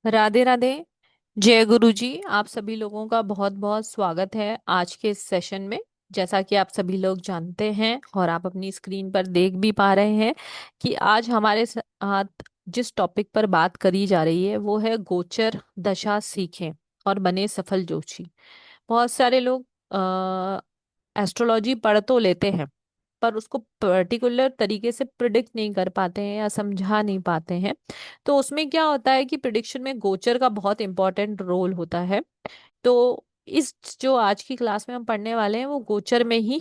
राधे राधे। जय गुरु जी। आप सभी लोगों का बहुत बहुत स्वागत है आज के इस सेशन में। जैसा कि आप सभी लोग जानते हैं और आप अपनी स्क्रीन पर देख भी पा रहे हैं कि आज हमारे साथ जिस टॉपिक पर बात करी जा रही है वो है गोचर दशा सीखें और बने सफल जोशी। बहुत सारे लोग एस्ट्रोलॉजी पढ़ तो लेते हैं पर उसको पर्टिकुलर तरीके से प्रिडिक्ट नहीं कर पाते हैं या समझा नहीं पाते हैं। तो उसमें क्या होता है कि प्रिडिक्शन में गोचर का बहुत इंपॉर्टेंट रोल होता है। तो इस जो आज की क्लास में हम पढ़ने वाले हैं वो गोचर में ही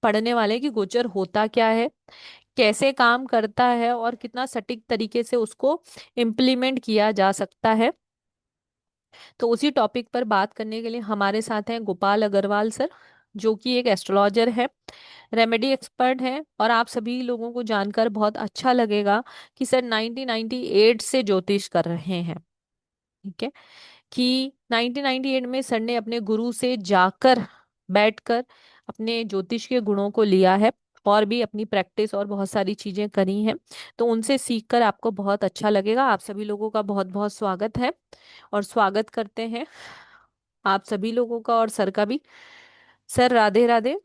पढ़ने वाले हैं कि गोचर होता क्या है, कैसे काम करता है और कितना सटीक तरीके से उसको इम्प्लीमेंट किया जा सकता है। तो उसी टॉपिक पर बात करने के लिए हमारे साथ हैं गोपाल अग्रवाल सर, जो कि एक एस्ट्रोलॉजर है, रेमेडी एक्सपर्ट है। और आप सभी लोगों को जानकर बहुत अच्छा लगेगा कि सर 1998 से ज्योतिष कर रहे हैं। ठीक है कि 1998 में सर ने अपने गुरु से जाकर बैठकर अपने ज्योतिष के गुणों को लिया है और भी अपनी प्रैक्टिस और बहुत सारी चीजें करी हैं। तो उनसे सीखकर आपको बहुत अच्छा लगेगा। आप सभी लोगों का बहुत बहुत स्वागत है और स्वागत करते हैं आप सभी लोगों का और सर का भी। सर राधे राधे।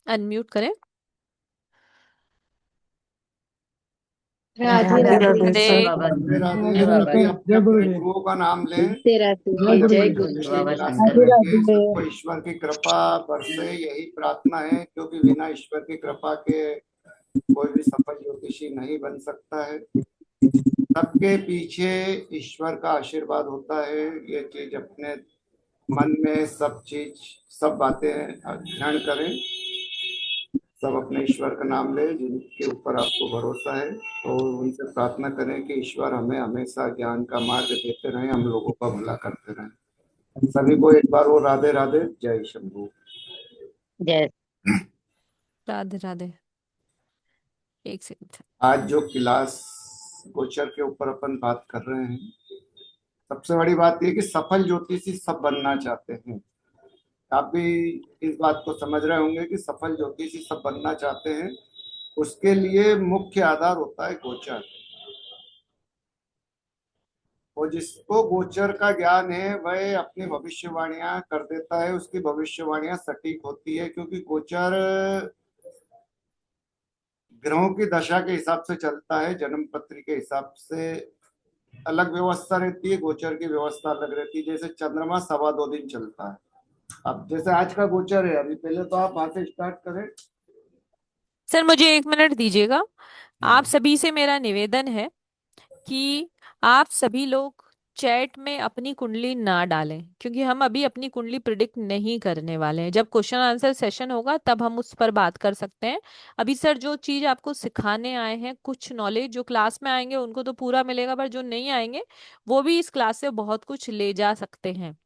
अनम्यूट करें। राधे राधे राधे। राधे राधे। सर। बाबा राधे राधे जय बाबा सबके जी। अपने अपने गुरुओं का नाम लें। तेरा और से जब जय तक गुरु अच्छी जी। बाबा क्लास शंकर राधे करेंगे राधे। सबको ईश्वर की कृपा बरसे, यही प्रार्थना है, क्योंकि बिना ईश्वर की कृपा के कोई भी सफल ज्योतिषी नहीं बन सकता है। सबके पीछे ईश्वर का आशीर्वाद होता है। ये चीज अपने मन में सब चीज, सब बातें ध्यान करें। सब अपने ईश्वर का नाम ले जिनके ऊपर आपको भरोसा है, तो उनसे प्रार्थना करें कि ईश्वर हमें हमेशा ज्ञान का मार्ग देते रहें, हम लोगों का भला करते रहें। सभी को एक बार वो राधे राधे, जय शंभू। जय। राधे राधे। एक सेकंड। आज जो क्लास गोचर के ऊपर अपन बात कर रहे हैं, सबसे बड़ी बात यह कि सफल ज्योतिषी सब बनना चाहते हैं। आप भी इस बात को समझ रहे होंगे कि सफल ज्योतिषी सब बनना चाहते हैं। उसके लिए मुख्य आधार होता है गोचर। और जिसको गोचर का ज्ञान है वह अपनी भविष्यवाणियां कर देता है, उसकी भविष्यवाणियां सटीक होती है, क्योंकि गोचर ग्रहों की दशा के हिसाब से चलता है, जन्म पत्री के हिसाब से अलग व्यवस्था रहती है, गोचर की व्यवस्था अलग रहती है। जैसे चंद्रमा 2.25 दिन चलता है। अब जैसे आज का गोचर है, अभी पहले तो आप वहां से स्टार्ट करें। सर मुझे एक मिनट दीजिएगा। आप सभी से मेरा निवेदन है कि आप सभी लोग चैट में अपनी कुंडली ना डालें, क्योंकि हम अभी अपनी कुंडली प्रिडिक्ट नहीं करने वाले हैं। जब क्वेश्चन आंसर सेशन होगा तब हम उस पर बात कर सकते हैं। अभी सर जो चीज आपको सिखाने आए हैं, कुछ नॉलेज जो क्लास में आएंगे उनको तो पूरा मिलेगा, पर जो नहीं आएंगे वो भी इस क्लास से बहुत कुछ ले जा सकते हैं।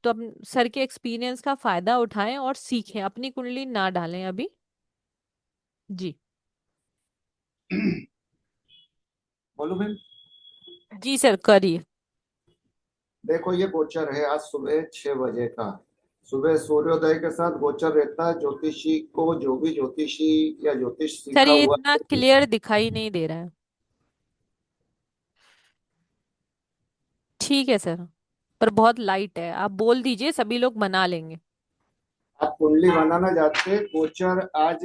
तो अब सर के एक्सपीरियंस का फायदा उठाएं और सीखें, अपनी कुंडली ना डालें अभी। जी। बोलो बहन। जी सर करिए। देखो, ये गोचर है आज सुबह 6 बजे का। सुबह सूर्योदय के साथ गोचर रहता है। ज्योतिषी को, जो भी ज्योतिषी या ज्योतिष सर सीखा ये हुआ इतना है। क्लियर दिखाई नहीं दे रहा है। ठीक है सर, पर बहुत लाइट है, आप बोल दीजिए सभी लोग बना लेंगे। आप कुंडली बनाना जानते हैं। गोचर आज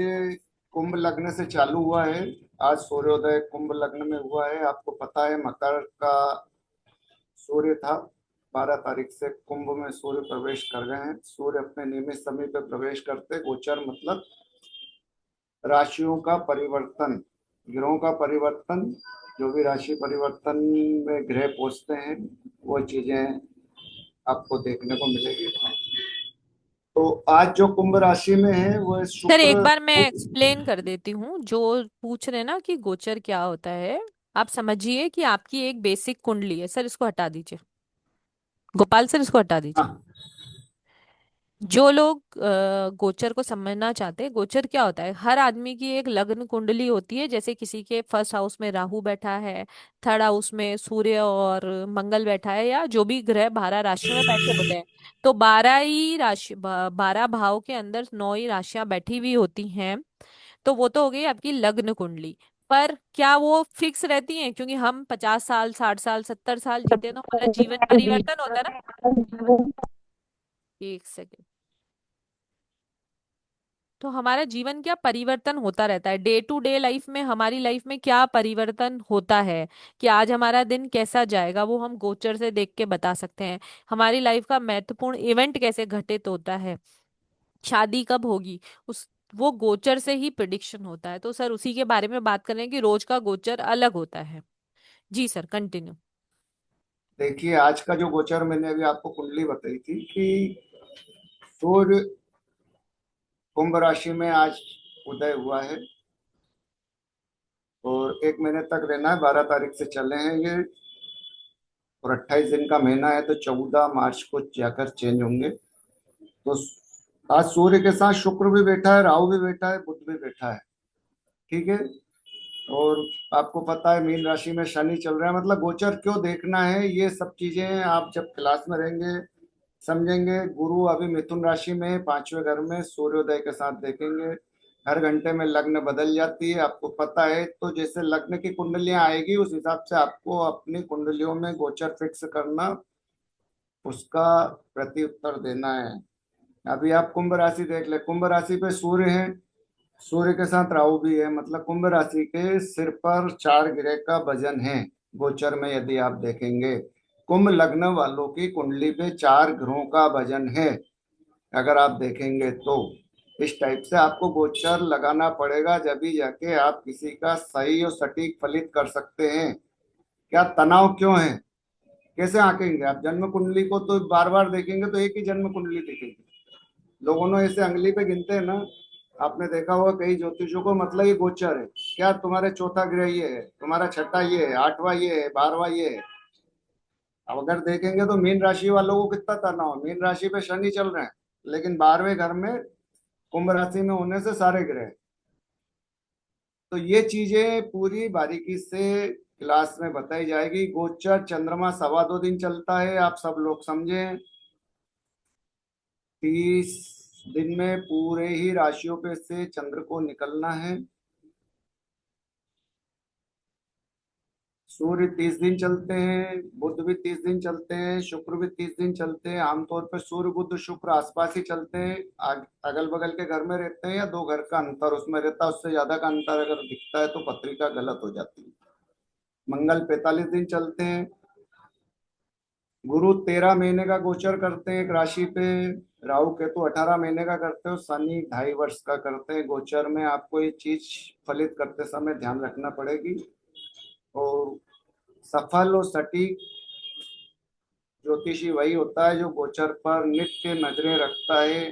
कुंभ लग्न से चालू हुआ है। आज सूर्योदय कुंभ लग्न में हुआ है। आपको पता है मकर का सूर्य था। 12 तारीख से कुंभ में सूर्य प्रवेश कर गए हैं। सूर्य अपने नियमित समय पे प्रवेश करते। गोचर मतलब राशियों का परिवर्तन, ग्रहों का परिवर्तन। जो भी राशि परिवर्तन में ग्रह पहुंचते हैं वो चीजें आपको देखने को मिलेगी। तो आज जो कुंभ राशि में है वो सर एक शुक्र। बार मैं एक्सप्लेन कर देती हूँ। जो पूछ रहे ना कि गोचर क्या होता है, आप समझिए कि आपकी एक बेसिक कुंडली है। सर इसको हटा दीजिए, गोपाल सर इसको हटा दीजिए। हाँ। जो लोग गोचर को समझना चाहते हैं, गोचर क्या होता है, हर आदमी की एक लग्न कुंडली होती है। जैसे किसी के फर्स्ट हाउस में राहु बैठा है, थर्ड हाउस में सूर्य और मंगल बैठा है, या जो भी ग्रह 12 राशियों में बैठे होते हैं। तो 12 ही राशि, 12 भाव के अंदर 9 ही राशियां बैठी हुई होती हैं। तो वो तो हो गई आपकी लग्न कुंडली। पर क्या वो फिक्स रहती हैं? क्योंकि हम 50 साल, 60 साल, 70 साल जीते हैं तो हमारा जीवन परिवर्तन होता है ना। एक सेकेंड। तो हमारा जीवन क्या परिवर्तन होता रहता है, डे टू डे लाइफ में हमारी लाइफ में क्या परिवर्तन होता है, कि आज हमारा दिन कैसा जाएगा वो हम गोचर से देख के बता सकते हैं। हमारी लाइफ का महत्वपूर्ण इवेंट कैसे घटित होता है, शादी कब होगी, उस वो गोचर से ही प्रिडिक्शन होता है। तो सर उसी के बारे में बात करें कि रोज का गोचर अलग होता है। जी सर, कंटिन्यू। देखिए, आज का जो गोचर मैंने अभी आपको कुंडली बताई थी कि सूर्य कुंभ राशि में आज उदय हुआ है और 1 महीने तक रहना है। 12 तारीख से चले हैं ये, और 28 दिन का महीना है, तो 14 मार्च को जाकर चेंज होंगे। तो आज सूर्य के साथ शुक्र भी बैठा है, राहु भी बैठा है, बुध भी बैठा है। ठीक है। और आपको पता है मीन राशि में शनि चल रहा है। मतलब गोचर क्यों देखना है, ये सब चीजें आप जब क्लास में रहेंगे समझेंगे। गुरु अभी मिथुन राशि में 5वें घर में सूर्योदय के साथ देखेंगे। हर घंटे में लग्न बदल जाती है, आपको पता है। तो जैसे लग्न की कुंडलियां आएगी उस हिसाब से आपको अपनी कुंडलियों में गोचर फिक्स करना, उसका प्रति उत्तर देना है। अभी आप कुंभ राशि देख ले, कुंभ राशि पे सूर्य है, सूर्य के साथ राहु भी है। मतलब कुंभ राशि के सिर पर 4 ग्रह का वजन है गोचर में, यदि आप देखेंगे। कुंभ लग्न वालों की कुंडली पे 4 ग्रहों का वजन है, अगर आप देखेंगे तो। इस टाइप से आपको गोचर लगाना पड़ेगा, जब भी जाके आप किसी का सही और सटीक फलित कर सकते हैं। क्या तनाव क्यों है, कैसे आंकेंगे आप? जन्म कुंडली को तो बार बार देखेंगे तो एक ही जन्म कुंडली दिखेगी। लोगों ने ऐसे अंगली पे गिनते हैं ना, आपने देखा होगा कई ज्योतिषों को। मतलब ये गोचर है, क्या तुम्हारे चौथा ग्रह ये है, तुम्हारा छठा ये है, आठवां ये है, 12वां ये है। अब अगर देखेंगे तो मीन राशि वालों को कितना तनाव है। मीन राशि पे शनि चल रहे हैं, लेकिन 12वें घर में कुंभ राशि में होने से सारे ग्रह। तो ये चीजें पूरी बारीकी से क्लास में बताई जाएगी। गोचर चंद्रमा 2.25 दिन चलता है, आप सब लोग समझें। 30 दिन में पूरे ही राशियों पे से चंद्र को निकलना है। सूर्य 30 दिन चलते हैं, बुध भी 30 दिन चलते हैं, शुक्र भी 30 दिन चलते हैं। आमतौर पर सूर्य बुध शुक्र आसपास ही चलते हैं। अगल बगल के घर में रहते हैं या 2 घर का अंतर उसमें रहता है, उससे ज्यादा का अंतर अगर दिखता है तो पत्रिका गलत हो जाती है। मंगल 45 दिन चलते हैं। गुरु 13 महीने का गोचर करते हैं एक राशि पे। राहु केतु 18 महीने का करते हो। शनि 2.5 वर्ष का करते हैं। गोचर में आपको ये चीज फलित करते समय ध्यान रखना पड़ेगी। और सफल और सटीक ज्योतिषी वही होता है जो गोचर पर नित्य नजरें रखता है,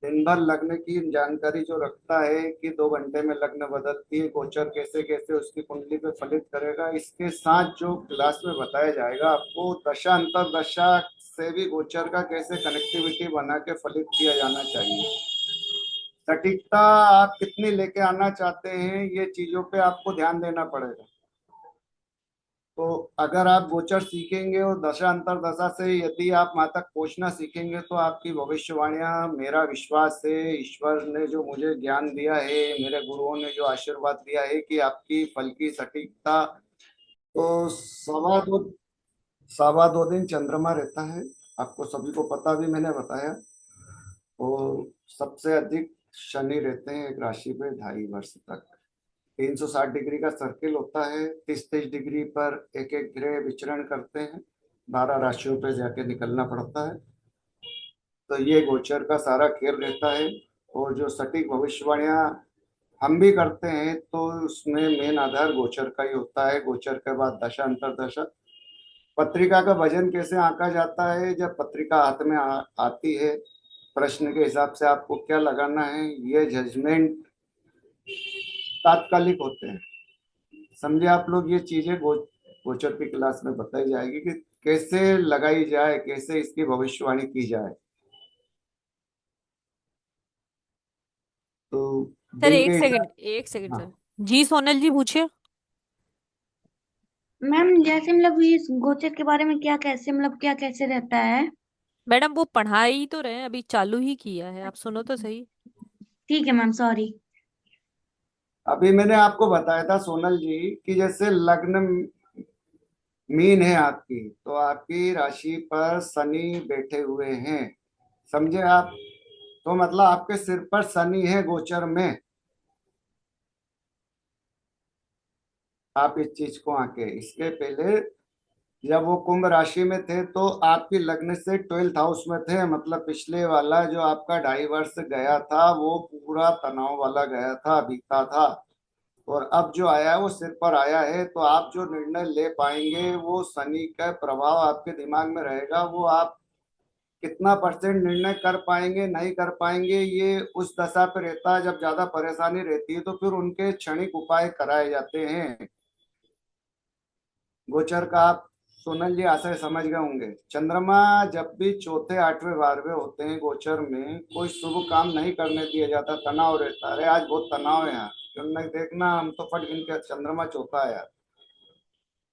दिन भर लग्न की जानकारी जो रखता है कि 2 घंटे में लग्न बदलती है, गोचर कैसे कैसे उसकी कुंडली पे फलित करेगा। इसके साथ जो क्लास में बताया जाएगा आपको, दशा अंतर दशा से भी गोचर का कैसे कनेक्टिविटी बना के फलित किया जाना चाहिए। सटीकता आप कितनी लेके आना चाहते हैं, ये चीजों पे आपको ध्यान देना पड़ेगा। तो अगर आप गोचर सीखेंगे और दशा अंतर दशा से यदि आप मातक पहुंचना सीखेंगे तो आपकी भविष्यवाणियां, मेरा विश्वास है, ईश्वर ने जो मुझे ज्ञान दिया है, मेरे गुरुओं ने जो आशीर्वाद दिया है कि आपकी फल की सटीकता। तो सवा दो दिन चंद्रमा रहता है, आपको सभी को पता भी मैंने बताया। और सबसे अधिक शनि रहते हैं एक राशि पे 2.5 वर्ष तक। 360 डिग्री का सर्किल होता है, 30-30 डिग्री पर एक एक ग्रह विचरण करते हैं। 12 राशियों पे जाके निकलना पड़ता है। तो ये गोचर का सारा खेल रहता है। और जो सटीक भविष्यवाणियां हम भी करते हैं तो उसमें मेन आधार गोचर का ही होता है। गोचर के बाद दशा अंतर दशा। पत्रिका का वजन कैसे आंका जाता है, जब पत्रिका हाथ में आती है, प्रश्न के हिसाब से आपको क्या लगाना है, ये जजमेंट तात्कालिक होते हैं। समझे आप लोग? ये चीजें गोचर की क्लास में बताई जाएगी कि कैसे लगाई जाए, कैसे इसकी भविष्यवाणी की जाए। तो सर दिन के एक सेकंड, हिसाब। एक सेकंड हाँ। सर। जी सोनल जी पूछिए। मैम जैसे मतलब ये इस गोचर के बारे में क्या कैसे मतलब क्या कैसे रहता है? मैडम वो पढ़ा ही तो रहे हैं, अभी चालू ही किया है, आप सुनो तो सही। ठीक है मैम, सॉरी। अभी मैंने आपको बताया था सोनल जी कि जैसे लग्न मीन है आपकी, तो आपकी राशि पर शनि बैठे हुए हैं, समझे आप? तो मतलब आपके सिर पर शनि है गोचर में। आप इस चीज को आके इसके पहले जब वो कुंभ राशि में थे तो आपकी लग्न से 12th हाउस में थे, मतलब पिछले वाला जो आपका 2.5 वर्ष गया था वो पूरा तनाव वाला गया था, बीता था। और अब जो आया है वो सिर पर आया है, तो आप जो निर्णय ले पाएंगे वो शनि का प्रभाव आपके दिमाग में रहेगा। वो आप कितना परसेंट निर्णय कर पाएंगे नहीं कर पाएंगे ये उस दशा पे रहता है। जब ज्यादा परेशानी रहती है तो फिर उनके क्षणिक उपाय कराए जाते हैं। गोचर का आप सोनल जी आशय समझ गए होंगे। चंद्रमा जब भी चौथे आठवें बारहवें होते हैं गोचर में, कोई शुभ काम नहीं करने दिया जाता, तनाव रहता है। अरे आज बहुत तनाव है यार, क्यों नहीं देखना, हम तो फट गिन के, चंद्रमा चौथा है यार।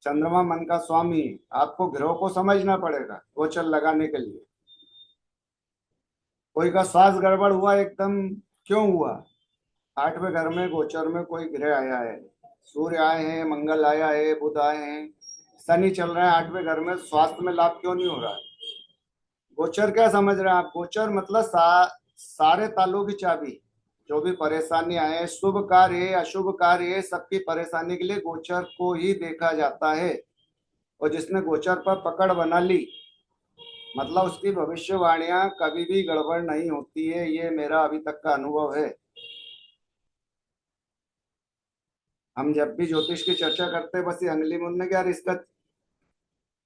चंद्रमा मन का स्वामी है। आपको ग्रहों को समझना पड़ेगा गोचर लगाने के लिए। कोई का श्वास गड़बड़ हुआ एकदम, क्यों हुआ? आठवें घर में गोचर में कोई ग्रह आया है, सूर्य आए हैं, मंगल आया है, बुध आए हैं, शनि चल रहे हैं आठवें घर में, स्वास्थ्य में लाभ क्यों नहीं हो रहा है? गोचर क्या समझ रहे हैं आप? गोचर मतलब सारे तालों की चाबी। जो भी परेशानी आए, शुभ कार्य अशुभ कार्य, सबकी परेशानी के लिए गोचर को ही देखा जाता है। और जिसने गोचर पर पकड़ बना ली, मतलब उसकी भविष्यवाणियां कभी भी गड़बड़ नहीं होती है, ये मेरा अभी तक का अनुभव है। हम जब भी ज्योतिष की चर्चा करते हैं बस ये अंगली मुड़ने के, यार इसका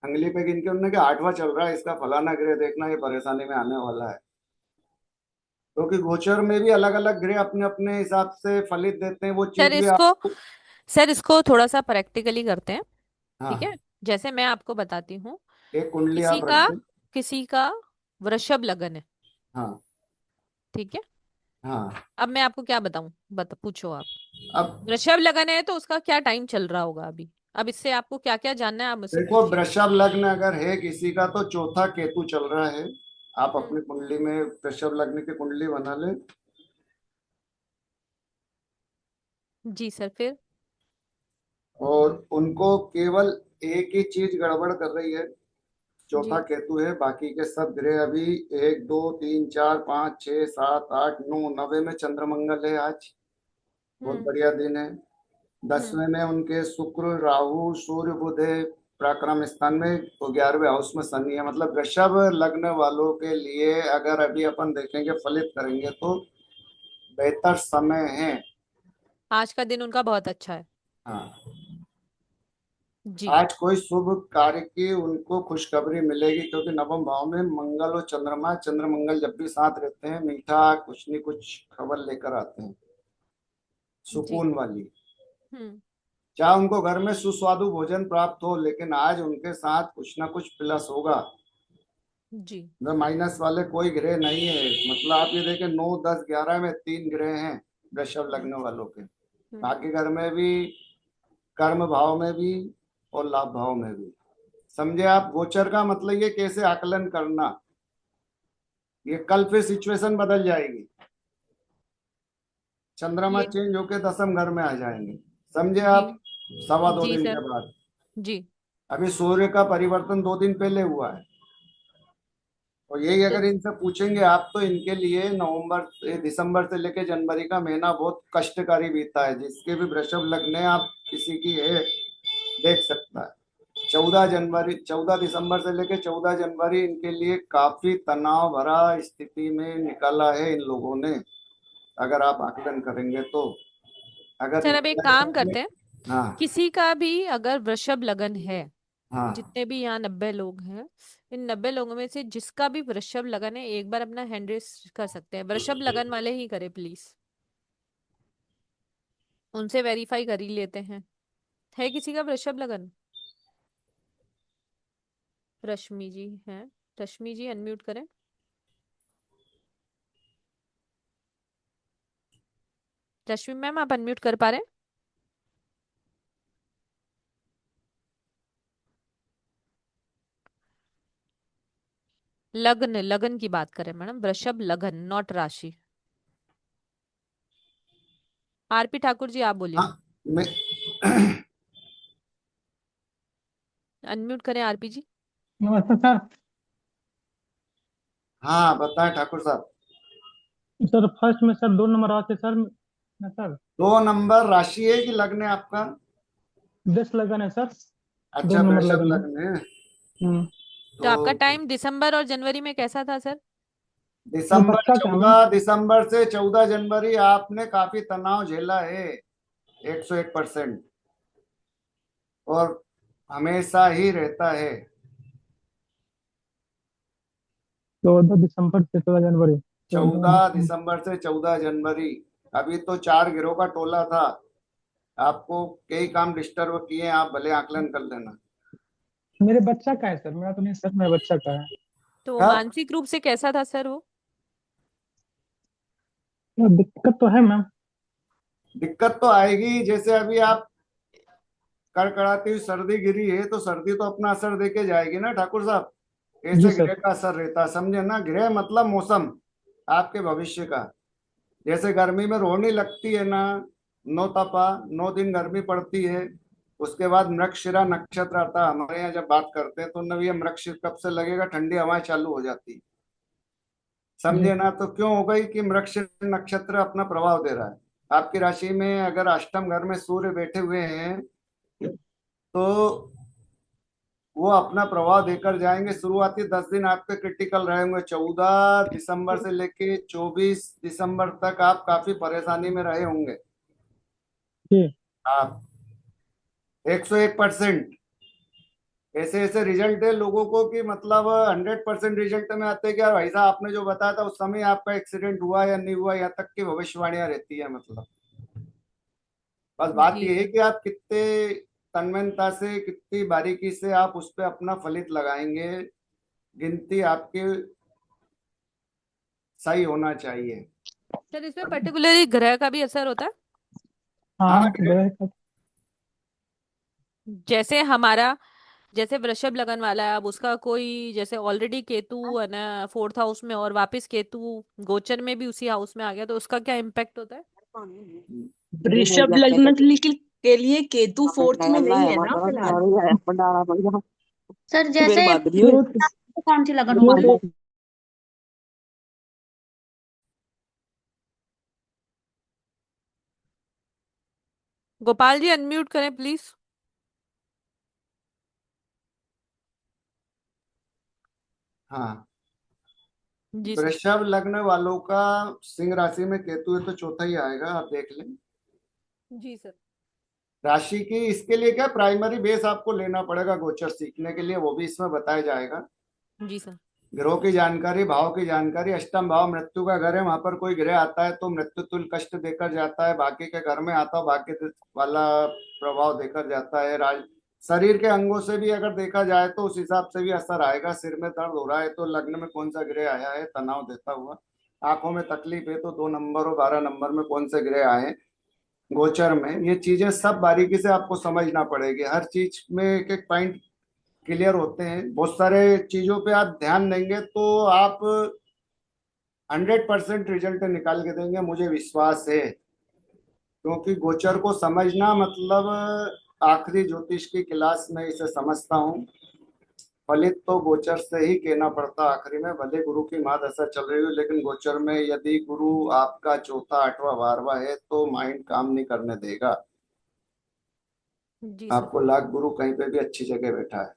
अंगली पे गिन के उन्होंने कि 8वां चल रहा है, इसका फलाना ग्रह देखना ये परेशानी में आने वाला है। क्योंकि गोचर में भी अलग अलग ग्रह अपने अपने हिसाब से फलित देते हैं, वो सर चीज भी इसको आपको। सर इसको थोड़ा सा प्रैक्टिकली करते हैं। ठीक है, हाँ, जैसे मैं आपको बताती हूँ। एक कुंडली किसी आप का रखिए। किसी का वृषभ लगन है। हाँ। ठीक है, हाँ। अब मैं आपको क्या बताऊं, पूछो आप। अब वृषभ लगन है तो उसका क्या टाइम चल रहा होगा अभी। अब इससे आपको क्या क्या जानना है आप मुझसे देखो, पूछिए। वृषभ लग्न अगर है किसी का तो चौथा केतु चल रहा है। आप हम्म। अपनी कुंडली में वृषभ लग्न की कुंडली बना ले। जी सर, फिर। और उनको केवल एक ही चीज गड़बड़ कर रही है, चौथा जी। केतु है। बाकी के सब ग्रह अभी 1 2 3 4 5 6 7 8 9 नवे में चंद्रमंगल है आज, बहुत हम्म। बढ़िया दिन है। हम्म। 10वें में उनके शुक्र राहु सूर्य बुध है पराक्रम स्थान में, तो 11वें हाउस में शनि है। मतलब वृषभ लग्न वालों के लिए अगर अभी अपन देखेंगे फलित करेंगे तो बेहतर समय है। आज का दिन उनका बहुत अच्छा है। हाँ, जी। आज कोई शुभ कार्य की उनको खुशखबरी मिलेगी, क्योंकि नवम भाव में मंगल और चंद्रमा, चंद्र मंगल जब भी साथ रहते हैं मीठा कुछ न कुछ खबर लेकर आते हैं, जी। सुकून वाली। हम्म। चाहे उनको घर में सुस्वादु भोजन प्राप्त हो, लेकिन आज उनके साथ कुछ ना कुछ प्लस होगा। जी। मतलब माइनस वाले कोई ग्रह नहीं है। मतलब आप ये देखें 9 10 11 में 3 ग्रह हैं वृषभ हम्म। लग्न वालों के। हम्म। बाकी घर में भी, कर्म भाव में भी और लाभ भाव में भी। समझे आप? गोचर का मतलब ये कैसे आकलन करना, ये कल फिर सिचुएशन बदल जाएगी। चंद्रमा ये। चेंज होके 10वें घर में आ जाएंगे, समझे जी। आप? सवा दो जी दिन सर। के बाद। जी। अभी सूर्य का परिवर्तन 2 दिन पहले हुआ है। और यही तो अगर इनसे पूछेंगे आप तो इनके लिए दिसंबर से लेकर जनवरी का महीना बहुत कष्टकारी बीता है। जिसके भी वृषभ लग्न है, आप किसी की है देख सकता है। 14 जनवरी, 14 दिसंबर से लेकर 14 जनवरी इनके लिए काफी तनाव भरा स्थिति में निकाला है इन लोगों ने, अगर आप आकलन करेंगे तो। अगर सर अब एक काम करते हैं। हाँ। किसी का भी अगर वृषभ लगन है, हाँ। जितने भी यहाँ 90 लोग हैं, इन 90 लोगों में से जिसका भी वृषभ लगन है एक बार अपना हैंड रेस कर सकते हैं। वृषभ लगन वाले ही करें प्लीज, उनसे वेरीफाई कर ही लेते हैं। है किसी का वृषभ लगन? रश्मि जी हैं। रश्मि जी अनम्यूट करें। रश्मि मैम आप अनम्यूट कर पा रहे हैं? लग्न, लगन की बात करें मैडम, वृषभ लगन नॉट राशि। आरपी ठाकुर जी आप बोलिए। हाँ मैं अनम्यूट करें आरपी जी। नमस्ते सर। हाँ बताएं ठाकुर साहब। सर फर्स्ट में सर 2 नंबर आते सर ना सर। 2 नंबर राशि है कि लग्न है आपका? 10 लगन है सर। दो अच्छा नंबर वृषभ लगन है। लग्न है। हम्म। तो आपका तो टाइम दिसंबर और जनवरी में कैसा था सर? ये दिसंबर, बच्चा क्या मैम? 14 दिसंबर से 14 जनवरी आपने काफी तनाव झेला है, 101%। और हमेशा ही रहता है। 14 दिसंबर से 14 जनवरी। चौदह 14 दिसंबर से 14 जनवरी। अभी तो 4 गिरोह का टोला था। आपको कई काम डिस्टर्ब किए, आप भले आकलन कर लेना। मेरे बच्चा का है सर, मेरा तो नहीं सर, मेरा बच्चा का है। तो क्या मानसिक रूप से कैसा था सर वो? तो दिक्कत तो है मैम। दिक्कत तो आएगी, जैसे अभी आप कड़कड़ाती हुई सर्दी गिरी है तो सर्दी तो अपना असर देके जाएगी ना ठाकुर साहब। जी ऐसे सर। ग्रह का असर रहता है, समझे ना? ग्रह मतलब मौसम आपके भविष्य का। जैसे गर्मी में रोहनी लगती है ना, 9 तपा, 9 दिन गर्मी पड़ती है। उसके बाद मृगशिरा नक्षत्र आता है, हमारे यहाँ जब बात करते हैं तो नव ये मृगशिर कब से लगेगा, ठंडी हवाएं चालू हो जाती है, जी। समझे ना? तो क्यों हो गई कि मृगशिर नक्षत्र अपना प्रभाव दे रहा है। आपकी राशि में अगर अष्टम घर में सूर्य बैठे हुए हैं तो वो अपना प्रभाव देकर जाएंगे। शुरुआती 10 दिन आपके क्रिटिकल रहेंगे। 14 दिसंबर से लेके 24 दिसंबर तक आप काफी परेशानी में रहे होंगे। जी। आप 101%। ऐसे ऐसे रिजल्ट है लोगों को कि मतलब 100% रिजल्ट में आते हैं कि यार भाई साहब आपने जो बताया था उस समय आपका एक्सीडेंट हुआ या नहीं हुआ, यहाँ तक की भविष्यवाणियां रहती है मतलब। बस बात जी ये है सर। कि आप कितने तन्मयता से, कितनी बारीकी से आप उस पर अपना फलित लगाएंगे। गिनती आपकी सही होना चाहिए। सर इसमें पर्टिकुलरली ग्रह का भी असर होता है? हाँ हाँ ग्रह का। जैसे हमारा, जैसे वृषभ लगन वाला है, अब उसका कोई जैसे ऑलरेडी केतु है ना फोर्थ हाउस में, और वापस केतु गोचर में भी उसी हाउस में आ गया, तो उसका क्या इम्पैक्ट होता है? वृषभ लग्न के लिए केतु फोर्थ में नहीं है ना फिलहाल। सर मेरे जैसे बादली हुए। कौन सी लगन वो होती है? तो गोपाल जी अनम्यूट करें प्लीज। हाँ। जी सर। वृषभ लग्न वालों का सिंह राशि में केतु है तो चौथा ही आएगा, आप देख लें। जी सर। राशि की इसके लिए क्या प्राइमरी बेस आपको लेना पड़ेगा गोचर सीखने के लिए, वो भी इसमें बताया जाएगा। जी सर। ग्रहों की जानकारी, भाव की जानकारी। अष्टम भाव मृत्यु का घर है, वहां पर कोई ग्रह आता है तो मृत्यु तुल्य कष्ट देकर जाता है। बाकी के घर में आता है भाग्य वाला प्रभाव देकर जाता है। राज शरीर के अंगों से भी अगर देखा जाए तो उस हिसाब से भी असर आएगा। सिर में दर्द हो रहा है तो लग्न में कौन सा ग्रह आया है तनाव देता हुआ। आंखों में तकलीफ है तो 2 नंबर और 12 नंबर में कौन से ग्रह आए हैं गोचर में। ये चीजें सब बारीकी से आपको समझना पड़ेगी। हर चीज में एक एक पॉइंट क्लियर होते हैं। बहुत सारे चीजों पे आप ध्यान देंगे तो आप 100% रिजल्ट निकाल के देंगे, मुझे विश्वास है। क्योंकि गोचर को समझना मतलब आखिरी ज्योतिष की क्लास में इसे समझता हूँ। फलित तो गोचर से ही कहना पड़ता आखिरी में। भले गुरु की महादशा चल रही हो लेकिन गोचर में यदि गुरु आपका चौथा, आठवां, 12वां है तो माइंड काम नहीं करने देगा। जी सर। आपको लाख गुरु कहीं पे भी अच्छी जगह बैठा है।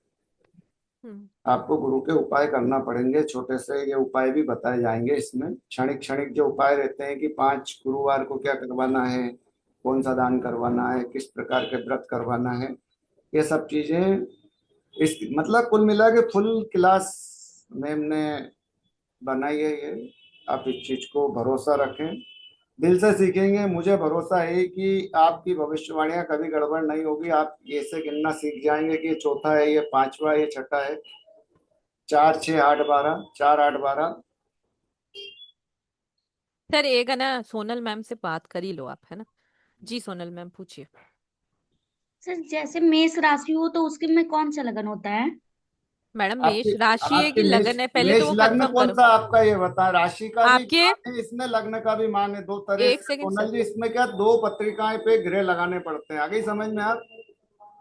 हम्म। आपको गुरु के उपाय करना पड़ेंगे। छोटे से ये उपाय भी बताए जाएंगे इसमें। क्षणिक क्षणिक जो उपाय रहते हैं कि 5 गुरुवार को क्या करवाना है, कौन सा दान करवाना है, किस प्रकार के व्रत करवाना है, ये सब चीजें इस मतलब कुल मिला के फुल क्लास मैम ने बनाई है ये। आप इस चीज को भरोसा रखें, दिल से सीखेंगे। मुझे भरोसा है कि आपकी भविष्यवाणियां कभी गड़बड़ नहीं होगी। आप ऐसे गिनना सीख जाएंगे कि ये चौथा है, ये पांचवा है, ये छठा है। 4, 6, 8, 12, 4, 8, 12। सर एक है ना सोनल मैम से बात कर ही लो आप, है ना? जी सोनल मैम पूछिए। सर जैसे मेष राशि हो तो उसके में कौन सा लगन होता है? मैडम आपकी मेष राशि है आपकी कि मेष लगन है, पहले तो मेष वो लग्न कंफर्म कौन करो। सा आपका, ये बता। राशि का भी आपके मान है इसमें, लग्न का भी मान है, दो तरह एक से। Second sir. सोनल जी, इसमें क्या दो पत्रिकाएं पे ग्रह लगाने पड़ते हैं, आगे ही समझ में आप।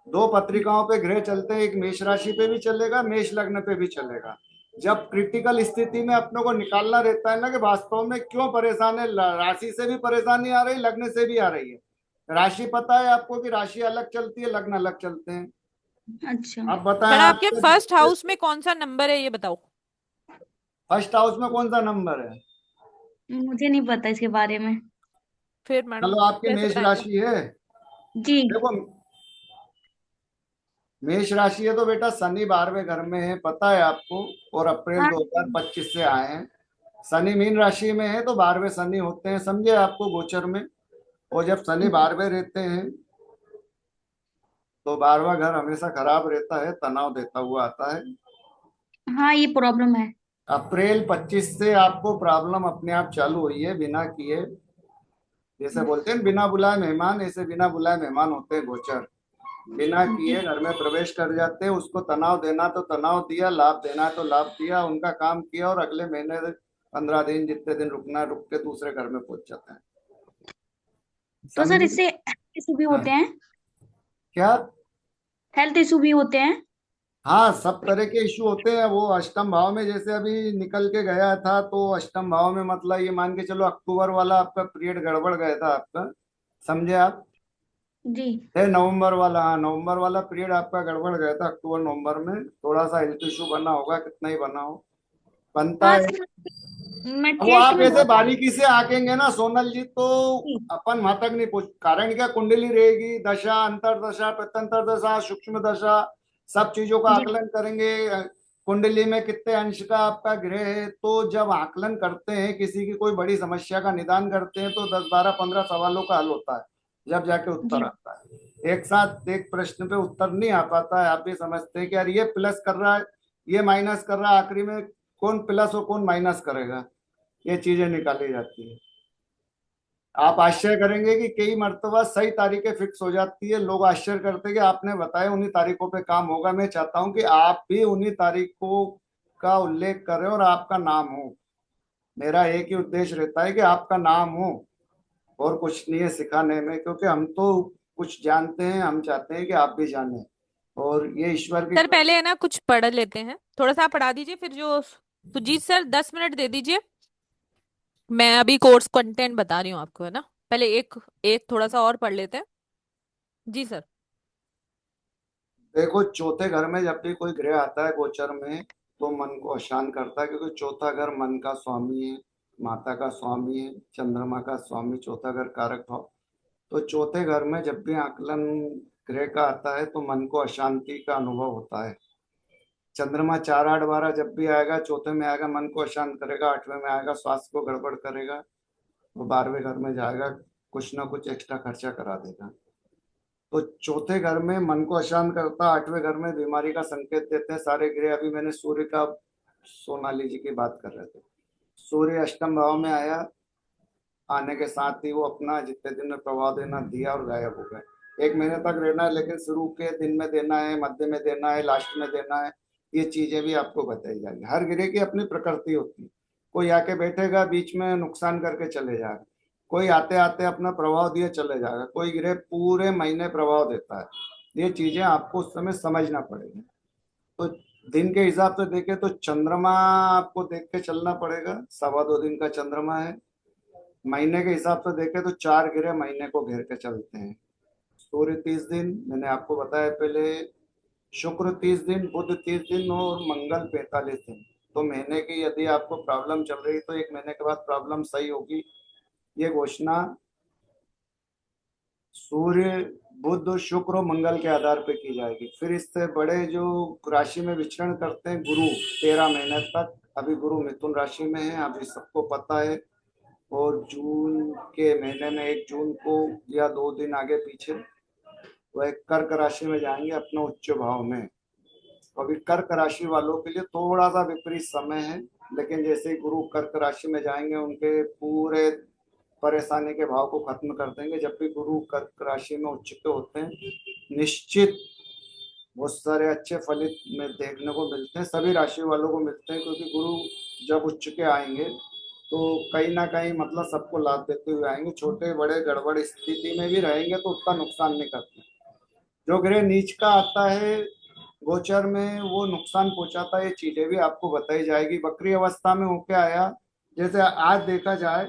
दो पत्रिकाओं पे ग्रह चलते हैं, एक मेष राशि पे भी चलेगा, मेष लग्न पे भी चलेगा। जब क्रिटिकल स्थिति में अपने को निकालना रहता है ना कि वास्तव में क्यों परेशान है, राशि से भी परेशानी आ रही, लग्न से भी आ रही है। राशि पता है आपको कि राशि अलग चलती है, लग्न अलग चलते हैं। अच्छा। आप बताएं, मैडम आपके आपके फर्स्ट हाउस में कौन सा नंबर है ये बताओ। फर्स्ट हाउस में कौन सा नंबर है? मुझे नहीं पता इसके बारे में। फिर मैडम चलो, आपकी कैसे मेष बताएंगे। राशि है। जी। देखो, मेष राशि है तो बेटा शनि 12वें घर में है, पता है आपको। और अप्रैल हाँ जी। 2025 से आए हैं। शनि मीन राशि में है तो 12वें शनि होते हैं, समझे आपको, गोचर में। और जब शनि 12वें रहते हैं तो 12वां घर हमेशा खराब रहता है, तनाव देता हुआ आता है। हाँ, ये प्रॉब्लम है। अप्रैल 25 से आपको प्रॉब्लम अपने आप चालू हुई है, बिना किए। जैसे बोलते हैं बिना बुलाए मेहमान, ऐसे बिना बुलाए मेहमान होते हैं गोचर। बिना जी। किए घर में प्रवेश कर जाते हैं। उसको तनाव देना तो तनाव दिया, लाभ देना है तो लाभ दिया, उनका काम किया, और अगले महीने 15 दिन जितने दिन रुकना है रुक के दूसरे घर में पहुंच जाते हैं। तो सर समझे? इससे हेल्थ इशू भी हाँ। होते हैं? क्या? हेल्थ इशू भी होते हैं? हाँ, सब तरह के इश्यू होते हैं। वो अष्टम भाव में जैसे अभी निकल के गया था, तो अष्टम भाव में मतलब ये मान के चलो अक्टूबर वाला आपका पीरियड गड़बड़ गया था आपका, समझे आप। जी। नवंबर वाला, हाँ, नवंबर वाला पीरियड आपका गड़बड़ गया था, अक्टूबर नवंबर में थोड़ा सा हेल्थ इशू बना होगा, कितना ही बना हो, बनता हाँ है। सर, मैं वो टेस्ट आप में ऐसे बहुत। बारीकी से आकेंगे ना सोनल जी, तो अपन वहां तक नहीं पहुंच। कारण क्या, कुंडली रहेगी, दशा, अंतरदशा, प्रत्यंतर दशा, सूक्ष्म दशा, सब चीजों का जी। आकलन करेंगे। कुंडली में कितने अंश का आपका ग्रह है, तो जब आकलन करते हैं, किसी की कोई बड़ी समस्या का निदान करते हैं, तो 10 12 15 सवालों का हल होता है, जब जाके उत्तर जी। आता है। एक साथ एक प्रश्न पे उत्तर नहीं आ पाता है। आप भी समझते हैं कि यार ये प्लस कर रहा है, ये माइनस कर रहा है, आखिरी में कौन प्लस और कौन माइनस करेगा, ये चीजें निकाली जाती है। आप आश्चर्य करेंगे कि कई मर्तबा सही तारीखें फिक्स हो जाती है, लोग आश्चर्य करते हैं कि आपने बताया उन्हीं तारीखों पे काम होगा। मैं चाहता हूं कि आप भी उन्हीं तारीखों का उल्लेख करें और आपका नाम हो। मेरा एक ही उद्देश्य रहता है कि आपका नाम हो, और कुछ नहीं है सिखाने में, क्योंकि हम तो कुछ जानते हैं, हम चाहते हैं कि आप भी जानें। और ये ईश्वर की सर पहले है ना कुछ पढ़ लेते हैं, थोड़ा सा आप पढ़ा दीजिए फिर जो सुजीत सर 10 मिनट दे दीजिए। मैं अभी कोर्स कंटेंट बता रही हूँ आपको, है ना। पहले एक एक थोड़ा सा और पढ़ लेते हैं। जी सर। देखो, चौथे घर में जब भी कोई ग्रह आता है गोचर में, तो मन को अशांत करता है, क्योंकि चौथा घर मन का स्वामी है, माता का स्वामी है, चंद्रमा का स्वामी, चौथा घर कारक भाव। तो चौथे घर में जब भी आकलन ग्रह का आता है तो मन को अशांति का अनुभव होता है। चंद्रमा 4 8 12 जब भी आएगा, चौथे में आएगा, मन को अशांत करेगा, 8वें में आएगा, स्वास्थ्य को गड़बड़ करेगा, वो 12वें घर में जाएगा, कुछ ना कुछ एक्स्ट्रा खर्चा करा देगा। तो चौथे घर में मन को अशांत करता, 8वें घर में बीमारी का संकेत देते हैं सारे ग्रह। अभी मैंने सूर्य का, सोनाली जी की बात कर रहे थे, सूर्य अष्टम भाव में आया, आने के साथ ही वो अपना जितने दिन में प्रभाव देना दिया और गायब हो गए। 1 महीने तक रहना है, लेकिन शुरू के दिन में देना है, मध्य में देना है, लास्ट में देना है, ये चीजें भी आपको बताई जाएंगी। हर ग्रह की अपनी प्रकृति होती है। कोई आके बैठेगा, बीच में नुकसान करके चले जाएगा, कोई आते आते अपना प्रभाव दिए चले जाएगा, कोई ग्रह पूरे महीने प्रभाव देता है। ये चीजें आपको उस समय समझना पड़ेगी। तो दिन के हिसाब से देखें तो चंद्रमा आपको देख के चलना पड़ेगा, 2.25 दिन का चंद्रमा है। महीने के हिसाब से देखें तो 4 ग्रह महीने को घेर के चलते हैं। सूर्य 30 दिन, मैंने आपको बताया पहले, शुक्र 30 दिन, बुध 30 दिन, और मंगल 45 दिन। तो महीने की यदि आपको प्रॉब्लम चल रही तो 1 महीने के बाद प्रॉब्लम सही होगी। ये घोषणा सूर्य, बुध, शुक्र और मंगल के आधार पर की जाएगी। फिर इससे बड़े जो राशि में विचरण करते हैं गुरु, 13 महीने तक। अभी गुरु मिथुन राशि में है, अभी सबको पता है। और जून के महीने में 1 जून को या 2 दिन आगे पीछे वह कर्क राशि में जाएंगे अपने उच्च भाव में। तो अभी कर्क राशि वालों के लिए थोड़ा सा विपरीत समय है, लेकिन जैसे ही गुरु कर्क राशि में जाएंगे उनके पूरे परेशानी के भाव को खत्म कर देंगे। जब भी गुरु कर्क राशि में उच्च पे होते हैं, निश्चित बहुत सारे अच्छे फलित में देखने को मिलते हैं, सभी राशि वालों को मिलते हैं, क्योंकि गुरु जब उच्च के आएंगे तो कहीं ना कहीं मतलब सबको लाभ देते हुए आएंगे। छोटे बड़े गड़बड़ स्थिति में भी रहेंगे तो उतना नुकसान नहीं करते। जो ग्रह नीच का आता है गोचर में वो नुकसान पहुंचाता है, ये चीजें भी आपको बताई जाएगी। वक्री अवस्था में होके आया, जैसे आज देखा जाए,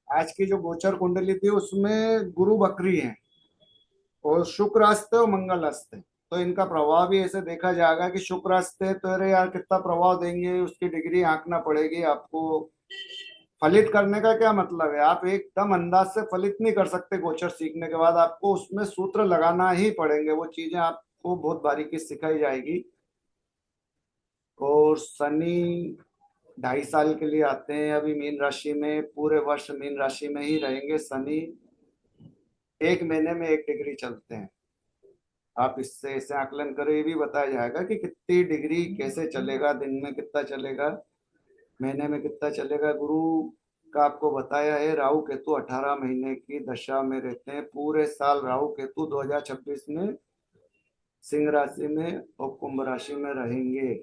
आज की जो गोचर कुंडली थी उसमें गुरु वक्री है और शुक्र अस्त है और मंगल अस्त है। तो इनका प्रभाव भी ऐसे देखा जाएगा कि शुक्र अस्त है तो अरे यार कितना प्रभाव देंगे, उसकी डिग्री आंकना पड़ेगी आपको। फलित करने का क्या मतलब है, आप एकदम अंदाज से फलित नहीं कर सकते। गोचर सीखने के बाद आपको उसमें सूत्र लगाना ही पड़ेंगे, वो चीजें आपको बहुत बारीकी से सिखाई जाएगी। और शनि 2.5 साल के लिए आते हैं अभी मीन राशि में, पूरे वर्ष मीन राशि में ही रहेंगे शनि। 1 महीने में 1 डिग्री चलते हैं। आप इससे ऐसे आकलन करें, ये भी बताया जाएगा कि कितनी डिग्री कैसे चलेगा, दिन में कितना चलेगा, महीने में कितना चलेगा। गुरु का आपको बताया है, राहु केतु 18 महीने की दशा में रहते हैं। पूरे साल राहु केतु 2026 में सिंह राशि में और कुंभ राशि में रहेंगे।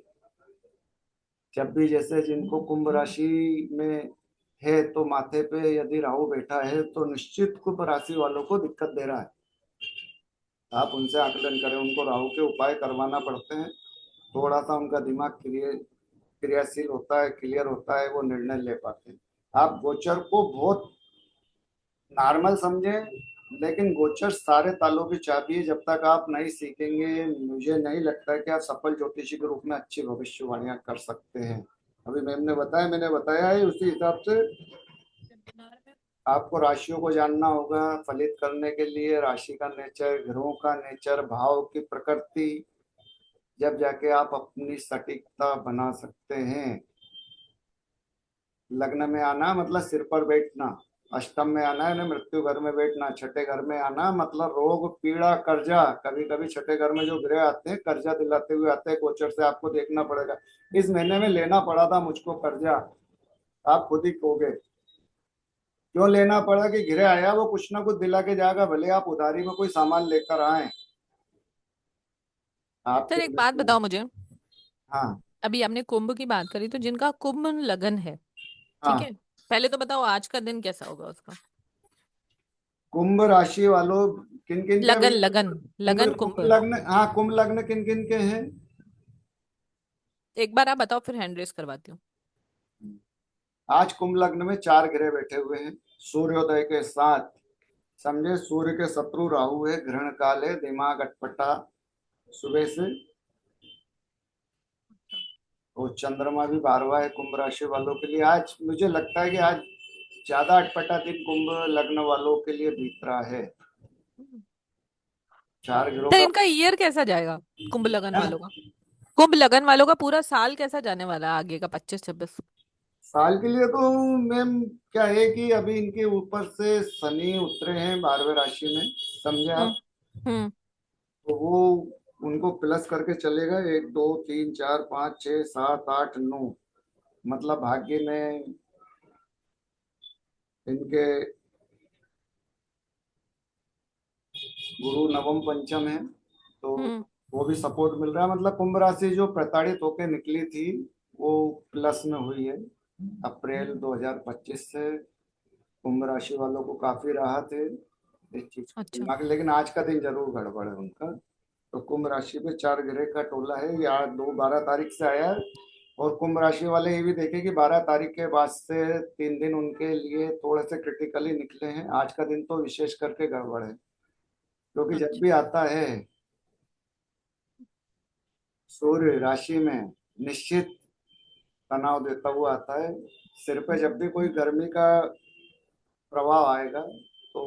जब भी जैसे जिनको कुंभ राशि में है तो माथे पे यदि राहु बैठा है तो निश्चित कुंभ राशि वालों को दिक्कत दे रहा है। आप उनसे आकलन करें, उनको राहु के उपाय करवाना पड़ते हैं। थोड़ा सा उनका दिमाग क्रियाशील होता है, क्लियर होता है, वो निर्णय ले पाते हैं। आप गोचर को बहुत नॉर्मल समझें, लेकिन गोचर सारे तालों की चाबी है। जब तक आप नहीं सीखेंगे मुझे नहीं लगता कि आप सफल ज्योतिषी के रूप में अच्छी भविष्यवाणियां कर सकते हैं। अभी मैंने बताया है, उसी हिसाब से आपको राशियों को जानना होगा। फलित करने के लिए राशि का नेचर, ग्रहों का नेचर, भाव की प्रकृति, जब जाके आप अपनी सटीकता बना सकते हैं। लग्न में आना मतलब सिर पर बैठना, अष्टम में आना है ना मृत्यु घर में बैठना, छठे घर में आना मतलब रोग पीड़ा कर्जा। कभी कभी छठे घर में जो ग्रह आते हैं कर्जा दिलाते हुए आते हैं, गोचर से आपको देखना पड़ेगा। इस महीने में लेना पड़ा था मुझको कर्जा, आप खुद ही कहोगे क्यों लेना पड़ा। कि गिरे आया वो कुछ ना कुछ दिला के जाएगा, भले आप उधारी में कोई सामान लेकर आए सर आपके। एक बात बताओ मुझे, हाँ अभी हमने कुंभ की बात करी तो जिनका कुंभ लगन है, ठीक हाँ। है, पहले तो बताओ आज का दिन कैसा होगा उसका। कुंभ राशि वालों, किन किन के लगन भैया? लगन कुंभ लगन कुंभ कुंभ, लग्न, हाँ कुंभ लग्न किन किन के हैं? एक बार आप बताओ फिर हैंड रेस करवाती हूँ। आज कुंभ लग्न में 4 ग्रह बैठे हुए हैं सूर्योदय के साथ। समझे, सूर्य के शत्रु राहु है, ग्रहण काल है, दिमाग अटपटा सुबह से। और चंद्रमा भी 12वां है कुंभ राशि वालों के लिए। आज मुझे लगता है कि आज ज्यादा अटपटा दिन कुंभ लग्न वालों के लिए बीत रहा है। 4 ग्रहों सर का इनका ईयर कैसा जाएगा, कुंभ लगन वालों का, कुंभ लगन वालों का पूरा साल कैसा जाने वाला है आगे का 25-26। साल के लिए तो मैम क्या है कि अभी इनके ऊपर से शनि उतरे हैं 12वें राशि में, समझे हम्म। आप। हम्म। तो वो उनको प्लस करके चलेगा, 1 2 3 4 5 6 7 8 9, मतलब भाग्य में इनके गुरु नवम पंचम है तो हम्म। वो भी सपोर्ट मिल रहा है। मतलब कुंभ राशि जो प्रताड़ित होकर निकली थी वो प्लस में हुई है। अप्रैल 2025 से कुंभ राशि वालों को काफी राहत है इस चीज को अच्छा। दिमाग, लेकिन आज का दिन जरूर गड़बड़ है उनका। तो कुंभ राशि पे 4 ग्रह का टोला है, ये आज 12 तारीख से आया है। और कुंभ राशि वाले ये भी देखें कि 12 तारीख के बाद से 3 दिन उनके लिए थोड़े से क्रिटिकली निकले हैं। आज का दिन तो विशेष करके गड़बड़ है, क्योंकि जब अच्छा। भी आता है सूर्य राशि में निश्चित तनाव देता हुआ आता है। सिर पे जब भी कोई गर्मी का प्रभाव आएगा तो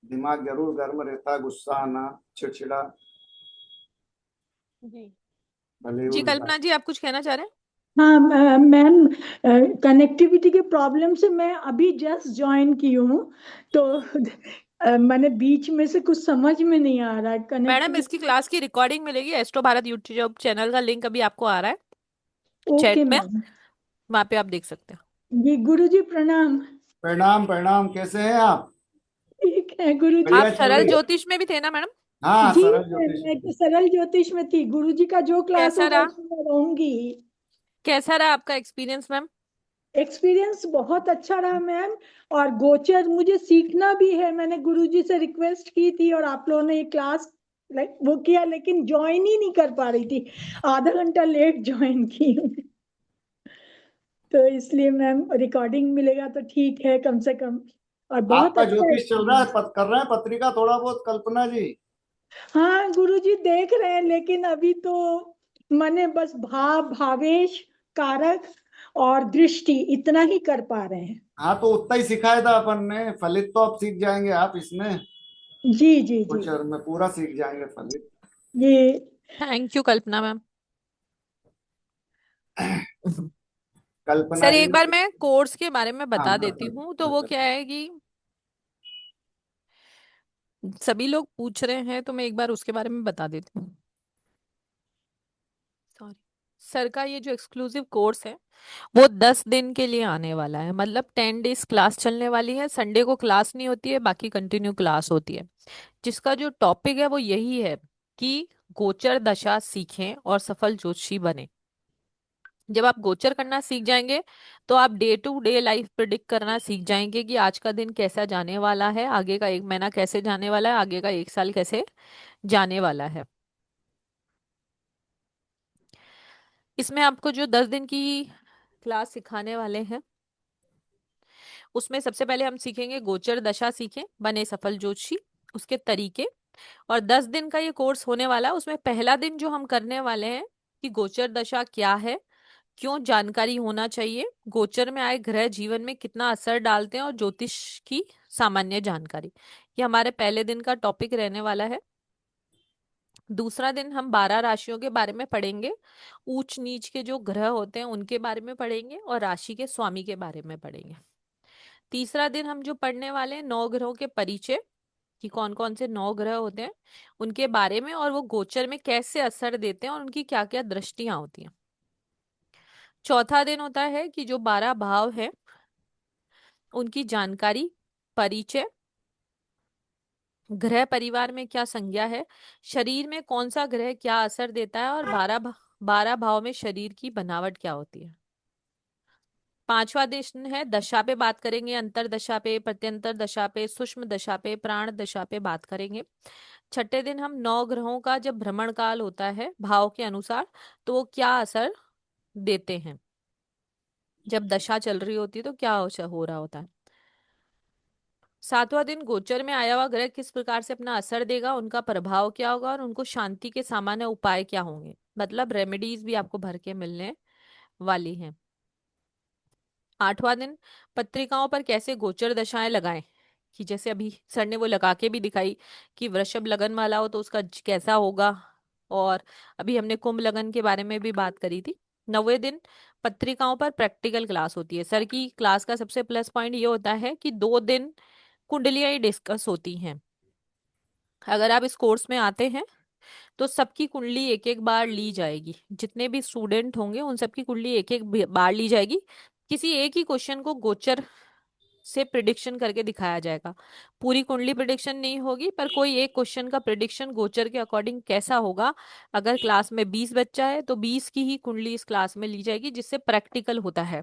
दिमाग जरूर गर्म रहता है, गुस्सा आना, चिड़चिड़ा, जी। भले जी उल्टा। कल्पना जी आप कुछ कहना चाह रहे हैं। हाँ मैम, कनेक्टिविटी के प्रॉब्लम से मैं अभी जस्ट ज्वाइन की हूँ, तो मैंने बीच में से कुछ समझ में नहीं आ रहा है मैडम कनेक्टिविटी। इसकी क्लास की रिकॉर्डिंग मिलेगी, एस्ट्रो भारत यूट्यूब चैनल का लिंक अभी आपको आ रहा है ओके चैट में, मैम। वहां पे आप देख सकते हैं। जी गुरुजी प्रणाम। प्रणाम प्रणाम, कैसे हैं आप? ठीक है गुरुजी। बढ़िया आप चल सरल रही है। ज्योतिष में भी थे ना मैडम। हाँ, जी, सरल ज्योतिष मैं में। तो सरल ज्योतिष में थी, गुरुजी का जो क्लास कैसा होगा रहा? उसमें मैं रहूंगी। कैसा रहा आपका एक्सपीरियंस मैम? एक्सपीरियंस बहुत अच्छा रहा मैम। और गोचर मुझे सीखना भी है, मैंने गुरुजी से रिक्वेस्ट की थी और आप लोगों ने ये क्लास लाइक वो किया, लेकिन ज्वाइन ही नहीं कर पा रही थी, आधा घंटा लेट ज्वाइन की हूँ। तो इसलिए मैम रिकॉर्डिंग मिलेगा तो ठीक है कम से कम। और बहुत आपका अच्छा ज्योतिष चल रहा है, एक्सपीरियंस। कर रहे हैं पत्रिका थोड़ा बहुत, कल्पना जी? हाँ गुरुजी देख रहे हैं, लेकिन अभी तो मैंने बस भावेश, कारक और दृष्टि इतना ही कर पा रहे हैं। हाँ, तो उतना ही सिखाया था अपन ने, फलित तो आप सीख जाएंगे आप इसमें। जी जी जी। गोचर में पूरा सीख जाएंगे फलित। ये thank you Kalpana ma'am. Kalpana sir ji एक बार ने। मैं कोर्स के बारे में हाँ, बता देती बताइए हूँ। तो वो क्या बताइए। है कि सभी लोग पूछ रहे हैं, तो मैं एक बार उसके बारे में बता देती हूँ। सॉरी। सर का ये जो एक्सक्लूसिव कोर्स है वो 10 दिन के लिए आने वाला है, मतलब 10 डेज क्लास चलने वाली है। संडे को क्लास नहीं होती है, बाकी कंटिन्यू क्लास होती है। जिसका जो टॉपिक है वो यही है कि गोचर दशा सीखें और सफल ज्योतिषी बने। जब आप गोचर करना सीख जाएंगे तो आप day to day life predict करना सीख जाएंगे कि आज का दिन कैसा जाने वाला है, आगे का 1 महीना कैसे जाने वाला है, आगे का 1 साल कैसे जाने वाला है। इसमें आपको जो 10 दिन की क्लास सिखाने वाले हैं उसमें सबसे पहले हम सीखेंगे गोचर दशा सीखें बने सफल ज्योतिषी, उसके तरीके। और 10 दिन का ये कोर्स होने वाला है, उसमें पहला दिन जो हम करने वाले हैं कि गोचर दशा क्या है, क्यों जानकारी होना चाहिए, गोचर में आए ग्रह जीवन में कितना असर डालते हैं, और ज्योतिष की सामान्य जानकारी। ये हमारे पहले दिन का टॉपिक रहने वाला है। दूसरा दिन हम 12 राशियों के बारे में पढ़ेंगे, ऊंच नीच के जो ग्रह होते हैं उनके बारे में पढ़ेंगे और राशि के स्वामी के बारे में पढ़ेंगे। तीसरा दिन हम जो पढ़ने वाले हैं 9 ग्रहों के परिचय, कि कौन कौन से 9 ग्रह होते हैं उनके बारे में, और वो गोचर में कैसे असर देते हैं और उनकी क्या क्या दृष्टियां होती हैं। चौथा दिन होता है कि जो 12 भाव है उनकी जानकारी, परिचय, ग्रह परिवार में क्या संज्ञा है, शरीर में कौन सा ग्रह क्या असर देता है, और 12 भाव में शरीर की बनावट क्या होती है। पांचवा दिन है दशा पे बात करेंगे, अंतर दशा पे, प्रत्यंतर दशा पे, सूक्ष्म दशा पे, प्राण दशा पे बात करेंगे। छठे दिन हम 9 ग्रहों का जब भ्रमण काल होता है भाव के अनुसार तो वो क्या असर देते हैं, जब दशा चल रही होती है तो क्या हो रहा होता है। सातवां दिन गोचर में आया हुआ ग्रह किस प्रकार से अपना असर देगा, उनका प्रभाव क्या होगा और उनको शांति के सामान्य उपाय क्या होंगे, मतलब रेमेडीज भी आपको भर के मिलने वाली हैं। आठवां दिन पत्रिकाओं पर कैसे गोचर दशाएं लगाएं, कि जैसे अभी सर ने वो लगा के भी दिखाई कि वृषभ लगन वाला हो तो उसका कैसा होगा, और अभी हमने कुंभ लगन के बारे में भी बात करी थी। 9वें दिन पत्रिकाओं पर प्रैक्टिकल क्लास होती है। सर की क्लास का सबसे प्लस पॉइंट ये होता है कि 2 दिन कुंडलियां ही डिस्कस होती हैं। अगर आप इस कोर्स में आते हैं तो सबकी कुंडली एक एक बार ली जाएगी, जितने भी स्टूडेंट होंगे उन सबकी कुंडली एक एक बार ली जाएगी। किसी एक ही क्वेश्चन को गोचर से प्रिडिक्शन करके दिखाया जाएगा। पूरी कुंडली प्रिडिक्शन नहीं होगी, पर कोई एक क्वेश्चन का प्रिडिक्शन गोचर के अकॉर्डिंग कैसा होगा। अगर क्लास में 20 बच्चा है तो 20 की ही कुंडली इस क्लास में ली जाएगी, जिससे प्रैक्टिकल होता है।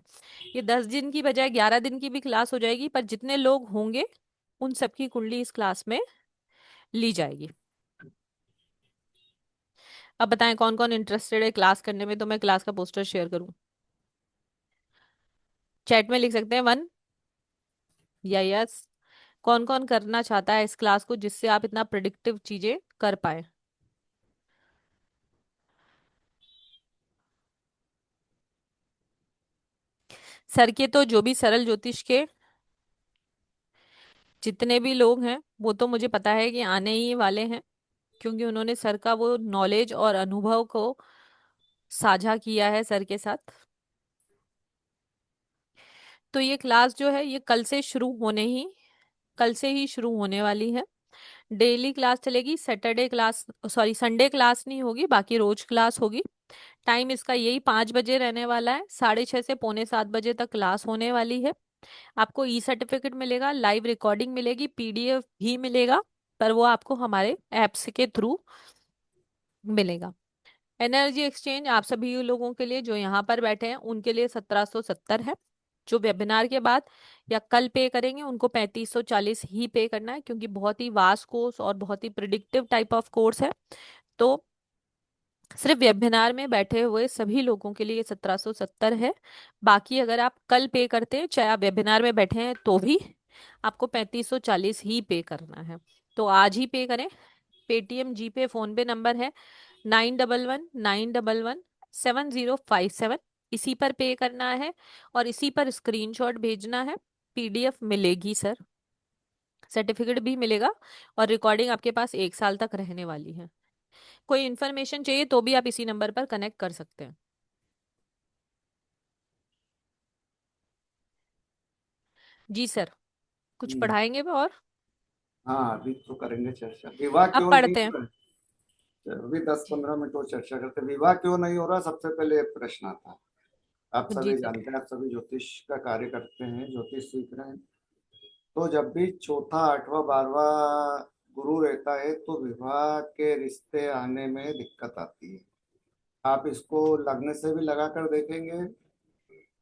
ये 10 दिन की बजाय 11 दिन की भी क्लास हो जाएगी, पर जितने लोग होंगे उन सबकी कुंडली इस क्लास में ली जाएगी। अब बताएं कौन कौन इंटरेस्टेड है क्लास करने में, तो मैं क्लास का पोस्टर शेयर करूं। चैट में लिख सकते हैं 1 या यस। कौन कौन करना चाहता है इस क्लास को, जिससे आप इतना प्रिडिक्टिव चीजें कर पाए। सर के तो जो भी सरल ज्योतिष के जितने भी लोग हैं वो तो मुझे पता है कि आने ही वाले हैं, क्योंकि उन्होंने सर का वो नॉलेज और अनुभव को साझा किया है सर के साथ। तो ये क्लास जो है ये कल से ही शुरू होने वाली है। डेली क्लास चलेगी, Saturday class sorry Sunday class नहीं होगी, बाकी रोज क्लास होगी। टाइम इसका यही 5 बजे रहने वाला है, 6:30 से पौने 7 बजे तक क्लास होने वाली है। आपको ई सर्टिफिकेट मिलेगा, लाइव रिकॉर्डिंग मिलेगी, पीडीएफ भी मिलेगा। पर वो आपको हमारे ऐप्स के थ्रू मिलेगा। एनर्जी एक्सचेंज आप सभी लोगों के लिए जो यहाँ पर बैठे हैं उनके लिए 1770 है। जो वेबिनार के बाद या कल पे करेंगे उनको 3540 ही पे करना है, क्योंकि बहुत ही वास्ट कोर्स और बहुत ही प्रिडिक्टिव टाइप ऑफ कोर्स है। तो सिर्फ वेबिनार में बैठे हुए सभी लोगों के लिए 1770 है। बाकी अगर आप कल पे करते हैं, चाहे आप वेबिनार में बैठे हैं तो भी आपको 3540 ही पे करना है। तो आज ही पे करें। पेटीएम, जीपे, फोन पे नंबर है 9119117057। इसी पर पे करना है और इसी पर स्क्रीनशॉट भेजना है। पीडीएफ मिलेगी सर, सर्टिफिकेट भी मिलेगा और रिकॉर्डिंग आपके पास 1 साल तक रहने वाली है। कोई इन्फॉर्मेशन चाहिए तो भी आप इसी नंबर पर कनेक्ट कर सकते हैं। जी सर, कुछ हम्म, पढ़ाएंगे भी और हाँ अभी तो करेंगे चर्चा। विवाह अब क्यों नहीं पढ़ते हैं। हो रहा है? अभी 10-15 मिनट और चर्चा करते हैं। विवाह क्यों नहीं हो रहा, सबसे पहले एक प्रश्न आता है। आप जी सभी सर। जानते हैं, आप सभी ज्योतिष का कार्य करते हैं, ज्योतिष सीख रहे हैं। तो जब भी चौथा, आठवां, 12वां गुरु रहता है तो विवाह के रिश्ते आने में दिक्कत आती है। आप इसको लग्न से भी लगा कर देखेंगे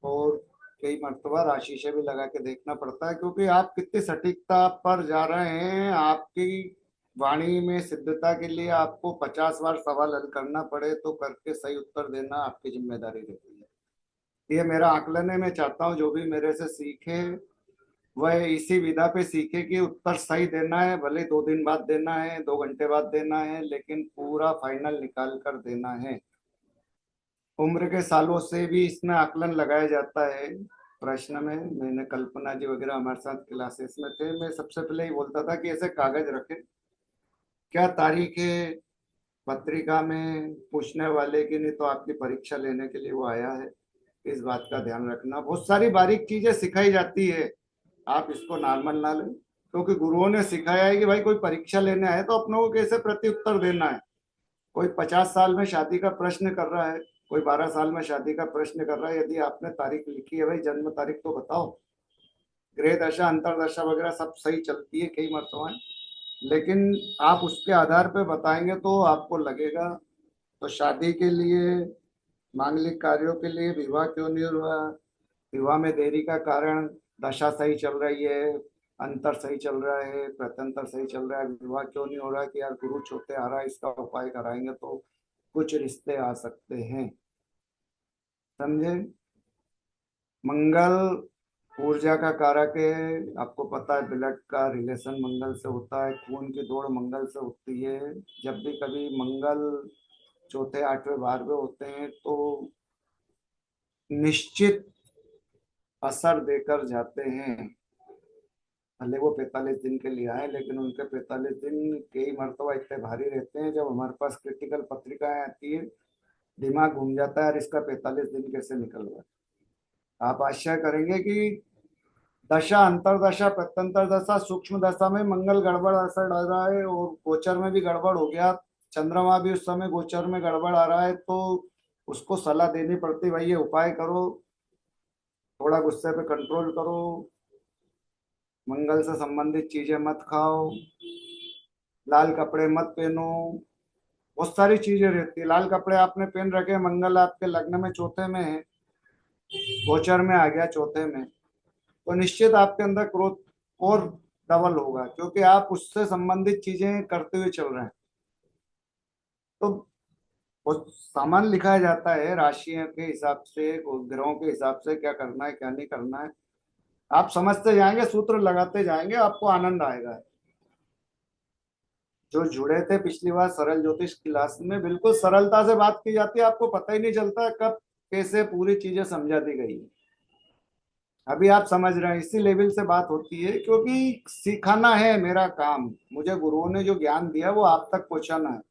और कई मर्तबा राशि से भी लगा के देखना पड़ता है, क्योंकि आप कितनी सटीकता पर जा रहे हैं। आपकी वाणी में सिद्धता के लिए आपको 50 बार सवाल हल करना पड़े तो करके सही उत्तर देना आपकी जिम्मेदारी रहती है। ये मेरा आकलन है। मैं चाहता हूँ जो भी मेरे से सीखे वह इसी विधा पे सीखे कि उत्तर सही देना है, भले 2 दिन बाद देना है, 2 घंटे बाद देना है, लेकिन पूरा फाइनल निकाल कर देना है। उम्र के सालों से भी इसमें आकलन लगाया जाता है। प्रश्न में मैंने कल्पना जी वगैरह हमारे साथ क्लासेस में थे, मैं सबसे पहले ही बोलता था कि ऐसे कागज रखें, क्या तारीख है पत्रिका में पूछने वाले की, नहीं तो आपकी परीक्षा लेने के लिए वो आया है। इस बात का ध्यान रखना। बहुत सारी बारीक चीजें सिखाई जाती है, आप इसको नॉर्मल ना लें, क्योंकि गुरुओं ने सिखाया है कि भाई कोई परीक्षा लेने आए तो अपनों को कैसे प्रति उत्तर देना है। कोई 50 साल में शादी का प्रश्न कर रहा है, कोई 12 साल में शादी का प्रश्न कर रहा है। यदि आपने तारीख लिखी है, भाई जन्म तारीख तो बताओ। ग्रह दशा, अंतरदशा वगैरह सब सही चलती है कई मरतबा, लेकिन आप उसके आधार पे बताएंगे तो आपको लगेगा। तो शादी के लिए, मांगलिक कार्यों के लिए विवाह क्यों नहीं हुआ, विवाह में देरी का कारण दशा सही चल रही है, अंतर सही चल रहा है, प्रत्यंतर सही चल रहा है, विवाह क्यों नहीं हो रहा है कि यार गुरु छोटे आ रहा है, इसका उपाय कराएंगे तो कुछ रिश्ते आ सकते हैं। समझे? मंगल ऊर्जा का कारक है। आपको पता है ब्लड का रिलेशन मंगल से होता है, खून की दौड़ मंगल से होती है। जब भी कभी मंगल चौथे, आठवें, 12वें होते हैं तो निश्चित असर देकर जाते हैं। भले वो 45 दिन के लिए आए, लेकिन उनके 45 दिन कई मरतबा इतने भारी रहते हैं, जब हमारे पास क्रिटिकल पत्रिकाएं आती है दिमाग घूम जाता है, और इसका 45 दिन कैसे निकल गया। आप आश्चर्य करेंगे कि दशा, अंतरदशा, प्रत्यंतर दशा, सूक्ष्म दशा में मंगल गड़बड़ असर डाल रहा है और गोचर में भी गड़बड़ हो गया, चंद्रमा भी उस समय गोचर में गड़बड़ आ रहा है, तो उसको सलाह देनी पड़ती, भाई ये उपाय करो, थोड़ा गुस्से पे कंट्रोल करो, मंगल से संबंधित चीजें मत खाओ, लाल कपड़े मत पहनो। बहुत सारी चीजें रहती है। लाल कपड़े आपने पहन रखे, मंगल आपके लग्न में चौथे में है, गोचर में आ गया चौथे में, तो निश्चित आपके अंदर क्रोध और डबल होगा, क्योंकि आप उससे संबंधित चीजें करते हुए चल रहे हैं। तो बहुत सामान लिखाया जाता है राशियों के हिसाब से, ग्रहों के हिसाब से, क्या करना है क्या नहीं करना है। आप समझते जाएंगे, सूत्र लगाते जाएंगे, आपको आनंद आएगा। जो जुड़े थे पिछली बार सरल ज्योतिष क्लास में, बिल्कुल सरलता से बात की जाती है, आपको पता ही नहीं चलता कब कैसे पूरी चीजें समझा दी गई। अभी आप समझ रहे हैं, इसी लेवल से बात होती है, क्योंकि सिखाना है मेरा काम। मुझे गुरुओं ने जो ज्ञान दिया वो आप तक पहुंचाना है।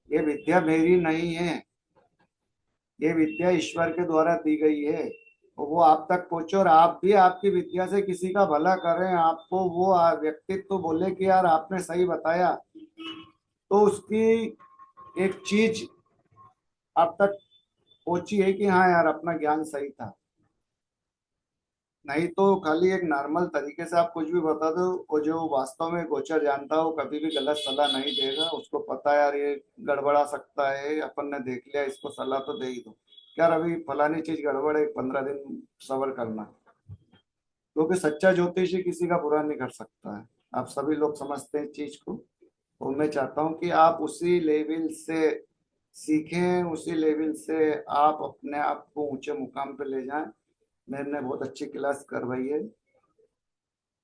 ये विद्या मेरी नहीं है, ये विद्या ईश्वर के द्वारा दी गई है, तो वो आप तक पहुंचे और आप भी आपकी विद्या से किसी का भला करें। आपको वो व्यक्तित्व तो बोले कि यार आपने सही बताया, तो उसकी एक चीज आप तक पहुंची है कि हाँ यार अपना ज्ञान सही था। नहीं तो खाली एक नॉर्मल तरीके से आप कुछ भी बता दो, वो जो वास्तव में गोचर जानता है वो कभी भी गलत सलाह नहीं देगा। उसको पता है यार ये गड़बड़ा सकता है, अपन ने देख लिया, इसको सलाह तो दे ही दो। यार अभी फलानी चीज गड़बड़ है, 15 दिन सब्र करना। क्योंकि सच्चा ज्योतिषी किसी का बुरा नहीं कर सकता है। आप सभी लोग समझते हैं इस चीज को। तो मैं चाहता हूँ कि आप उसी लेवल से सीखें, उसी लेवल से आप अपने आप को ऊंचे मुकाम पे ले जाएं। मैंने बहुत अच्छी क्लास करवाई है,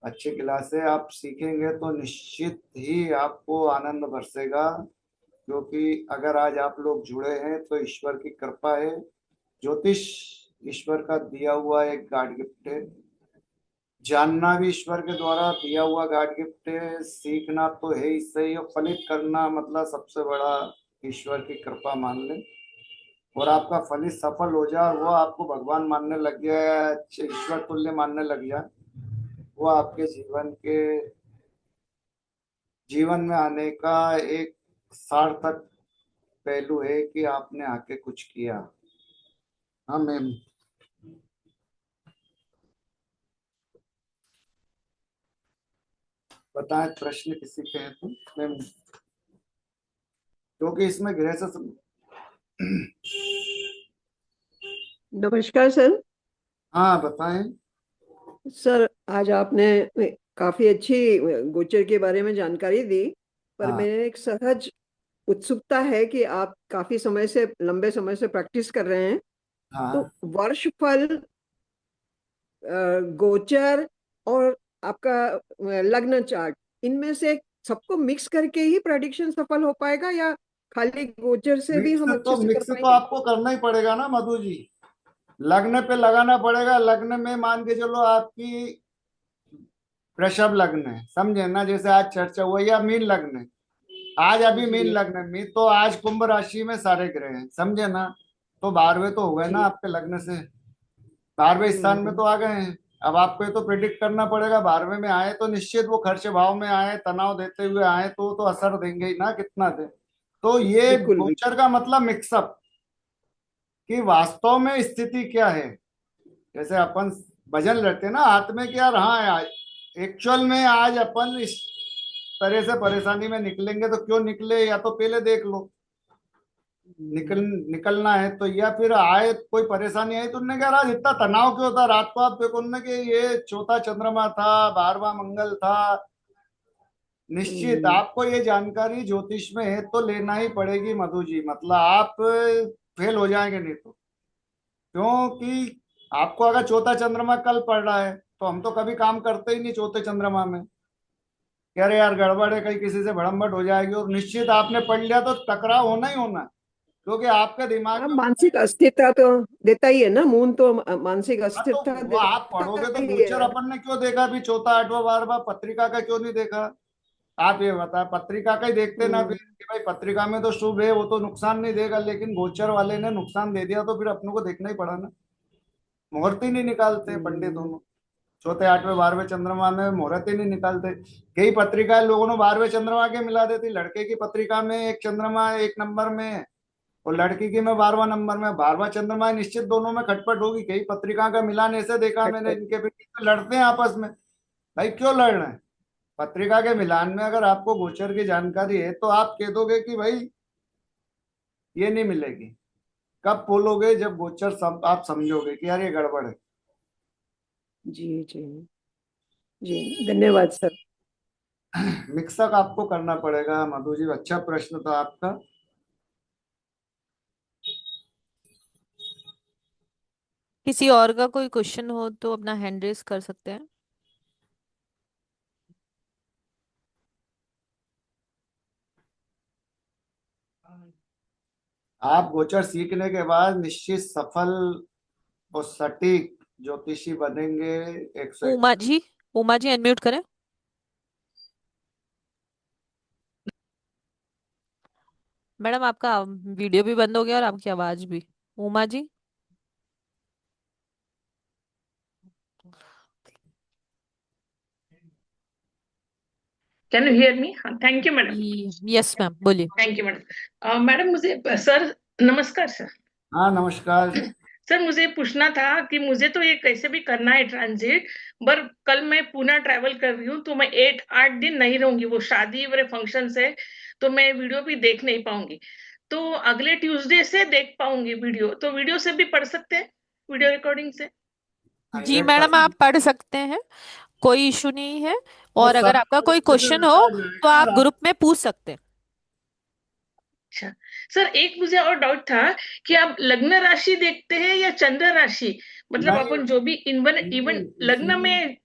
अच्छी क्लास है। आप सीखेंगे तो निश्चित ही आपको आनंद बरसेगा। क्योंकि अगर आज आप लोग जुड़े हैं तो ईश्वर की कृपा है। ज्योतिष ईश्वर का दिया हुआ एक गॉड गिफ्ट है। जानना भी ईश्वर के द्वारा दिया हुआ गॉड गिफ्ट है। सीखना तो है ही सही, और फलित करना मतलब सबसे बड़ा ईश्वर की कृपा मान ले। और आपका फलित सफल हो जाए, वो आपको भगवान मानने लग गया है, ईश्वर तुल्य मानने लग गया, वो आपके जीवन में आने का एक सार्थक पहलू है कि आपने आके कुछ किया। हाँ मैम, बताएं प्रश्न किसी के हैं तो मैम, क्योंकि इसमें गृह से नमस्कार सर। हाँ बताएं। सर आज आपने काफी अच्छी गोचर के बारे में जानकारी दी, पर हाँ मेरे एक सहज उत्सुकता है कि आप काफी समय से, लंबे समय से प्रैक्टिस कर रहे हैं। तो हाँ। वर्षफल, गोचर और आपका लग्न चार्ट, इनमें से सबको मिक्स करके ही प्रेडिक्शन सफल हो पाएगा, या खाली गोचर से भी हम अच्छे से कर मिक्स तो पाएंगे? आपको करना ही पड़ेगा ना मधु जी। लग्न पे लगाना पड़ेगा। लग्न में मान के चलो आपकी वृषभ लग्न है, समझे ना, जैसे आज चर्चा हुई, या मीन लग्न है। आज अभी मीन जी लग्न है, मीन तो आज कुंभ राशि में सारे ग्रह हैं, समझे ना। तो 12वें तो हो गए ना जी। आपके लग्न से, 12वें स्थान में हम्म। तो आ गए हैं। अब आपको ये तो प्रिडिक्ट करना पड़ेगा, 12वें में आए तो निश्चित वो खर्च भाव में आए, तनाव देते हुए आए तो असर देंगे ही ना, कितना दे। तो ये बिल्कुल बिल्कुल। गोचर का मतलब मिक्सअप कि वास्तव में स्थिति क्या है। जैसे अपन भजन लेते हैं ना हाथ में कि यार हाँ, एक्चुअल में आज अपन इस तरह से परेशानी में निकलेंगे तो क्यों निकले, या तो पहले देख लो। निकल निकलना है तो, या फिर आए कोई परेशानी आई तो उन्होंने कहा आज इतना तनाव क्यों था। रात को आप देखो उन्होंने कि ये चौथा चंद्रमा था, 12वां मंगल था। निश्चित हम्म। आपको ये जानकारी ज्योतिष में है तो लेना ही पड़ेगी मधु जी, मतलब आप फेल हो जाएंगे नहीं तो। क्योंकि आपको अगर चौथा चंद्रमा कल पड़ रहा है तो हम तो कभी काम करते ही नहीं चौथे चंद्रमा में। कह रहे यार गड़बड़ है, कहीं किसी से भड़म्बट हो जाएगी, और निश्चित आपने पढ़ लिया तो टकराव होना ही होना है। क्योंकि आपके दिमाग हाँ, में, मानसिक अस्थिरता तो देता ही है ना, मून तो मानसिक हाँ तो अस्थिरता वो आप देता पढ़ोगे तो ही गोचर है। अपन ने क्यों देखा भी, चौथा आठवां 12वां पत्रिका का क्यों नहीं देखा। आप ये बता, पत्रिका का ही देखते ना फिर हम्म। कि भाई पत्रिका में तो शुभ है, वो तो नुकसान नहीं देगा, लेकिन गोचर वाले ने नुकसान दे दिया तो फिर अपनों को देखना ही पड़ा ना। मुहूर्त ही नहीं निकालते पंडित हम्म। दोनों। चौथे आठवें 12वें चंद्रमा में मुहूर्त ही नहीं निकालते। कई पत्रिकाएं लोगों ने 12वें चंद्रमा के मिला देती। लड़के की पत्रिका में एक चंद्रमा 1 नंबर में है, और लड़की की में 12वां नंबर में। 12वां चंद्रमा है, निश्चित दोनों में खटपट होगी। कई पत्रिका का मिलान ऐसे देखा मैंने, खटपट। इनके बीच में लड़ते हैं आपस में। भाई क्यों लड़ रहे हैं। पत्रिका के मिलान में अगर आपको गोचर की जानकारी है तो आप कह दोगे कि भाई ये नहीं मिलेगी। कब बोलोगे, जब गोचर सब आप समझोगे कि यार ये गड़बड़ है। जी जी। जी धन्यवाद सर। मिक्सअप आपको करना पड़ेगा मधु जी। अच्छा प्रश्न था आपका। किसी और का कोई क्वेश्चन हो तो अपना हैंड रेस कर सकते हैं। आप गोचर सीखने के बाद निश्चित सफल और सटीक ज्योतिषी बनेंगे। 101। उमा जी, उमा जी अनम्यूट करें। मैडम आपका वीडियो भी बंद हो गया और आपकी आवाज भी। Uma ji. Can you hear me? हाँ, thank you madam. Yes ma'am, बोलिए। Thank you madam. मैडम मुझे सर, नमस्कार सर। हाँ नमस्कार। सर मुझे पूछना था कि मुझे तो ये कैसे भी करना है ट्रांजिट, पर कल मैं पुणे ट्रैवल कर रही हूँ, तो मैं 8 8 दिन नहीं रहूंगी, वो शादी वाले फंक्शन है, तो मैं वीडियो भी देख नहीं पाऊंगी। तो अगले ट्यूसडे से देख पाऊंगी वीडियो, तो वीडियो से भी पढ़ सकते हैं, वीडियो रिकॉर्डिंग से। जी हंड्रेड मैडम, आप परसेंट पढ़ सकते हैं, कोई इशू नहीं है। वो और अगर सब आपका कोई अच्छे से क्वेश्चन हो बता तो जाएगा। आप ग्रुप में पूछ सकते हैं। अच्छा सर, एक मुझे और डाउट था कि आप लग्न राशि देखते हैं या चंद्र राशि, मतलब नहीं अपन जो भी इवन इवन नहीं, लग्न इसमें में,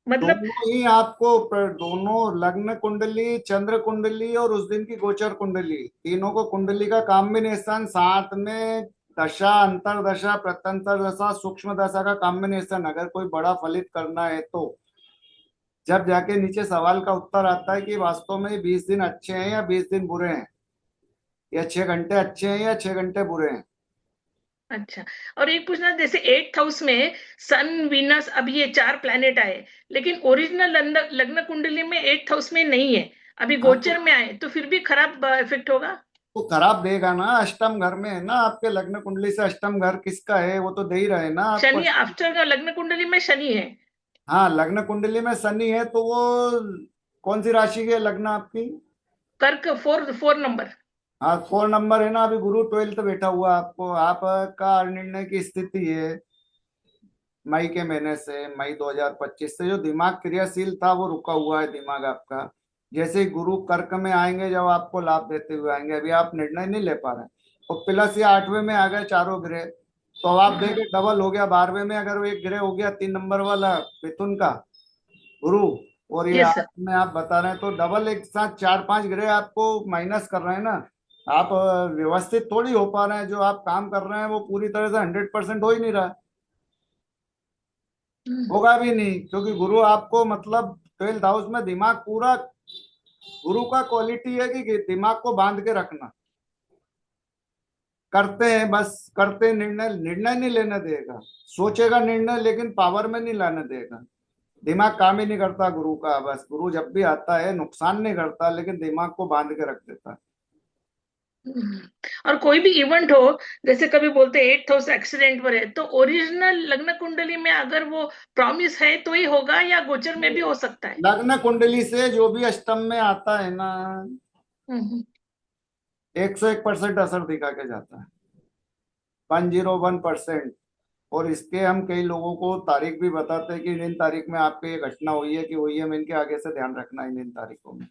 मतलब। दोनों ही आपको दोनों लग्न कुंडली, चंद्र कुंडली और उस दिन की गोचर कुंडली, तीनों को कुंडली का कॉम्बिनेशन, साथ में दशा, अंतरदशा, प्रत्यंतर दशा, सूक्ष्म दशा का कॉम्बिनेशन, अगर कोई बड़ा फलित करना है तो जब जाके नीचे सवाल का उत्तर आता है कि वास्तव में 20 दिन अच्छे हैं या 20 दिन बुरे हैं, या 6 घंटे अच्छे हैं या 6 घंटे बुरे हैं। अच्छा, और एक पूछना, जैसे 8th हाउस में सन, वीनस, अभी ये 4 प्लैनेट आए, लेकिन ओरिजिनल लग्न लग्न कुंडली में 8th हाउस में नहीं है, अभी हाँ तो गोचर में आए, तो फिर भी खराब इफेक्ट होगा? वो खराब देगा ना, अष्टम घर में है ना, आपके लग्न कुंडली से अष्टम घर किसका है वो तो दे ही रहे ना आपको। शनि आफ्टर लग्न कुंडली में शनि है। हाँ, लग्न कुंडली में शनि है तो वो कौन सी राशि के लग्न आपकी? कर्क, 4 4 नंबर। हाँ, 4 नंबर है ना, अभी गुरु 12th बैठा हुआ आपको, आपका निर्णय की स्थिति है मई के महीने से, मई 2025 से जो दिमाग क्रियाशील था वो रुका हुआ है दिमाग आपका। जैसे ही गुरु कर्क में आएंगे, जब आपको लाभ देते हुए आएंगे, अभी आप निर्णय नहीं ले पा रहे हैं, और प्लस ये 8वें में आ गए चारों ग्रह, तो अब आप देखे डबल हो गया 12वें में, अगर वो एक ग्रह हो गया 3 नंबर वाला मिथुन का गुरु, और ये यस आठ सर। में आप बता रहे हैं, तो डबल एक साथ 4 5 ग्रह आपको माइनस कर रहे हैं ना। आप व्यवस्थित थोड़ी हो पा रहे हैं, जो आप काम कर रहे हैं वो पूरी तरह से 100% हो ही नहीं रहा है, होगा भी नहीं, क्योंकि गुरु आपको मतलब 12th हाउस में दिमाग पूरा, गुरु का क्वालिटी है कि दिमाग को बांध के रखना, करते हैं बस, करते हैं, निर्णय निर्णय नहीं लेने देगा, सोचेगा निर्णय लेकिन पावर में नहीं लाने देगा, दिमाग काम ही नहीं करता गुरु का, बस गुरु जब भी आता है नुकसान नहीं करता लेकिन दिमाग को बांध के रख देता है। और कोई भी इवेंट हो, जैसे कभी बोलते हैं 8th हाउस एक्सीडेंट पर है, तो ओरिजिनल लग्न कुंडली में अगर वो प्रॉमिस है तो ही होगा, या गोचर में भी हो सकता है? लग्न कुंडली से जो भी अष्टम में आता है ना, हम्म। 101% असर दिखा के जाता है, 101%। और इसके हम कई लोगों को तारीख भी बताते हैं कि इन तारीख में आपको ये घटना हुई है कि हुई है, मैं इनके आगे से ध्यान रखना इन तारीखों में।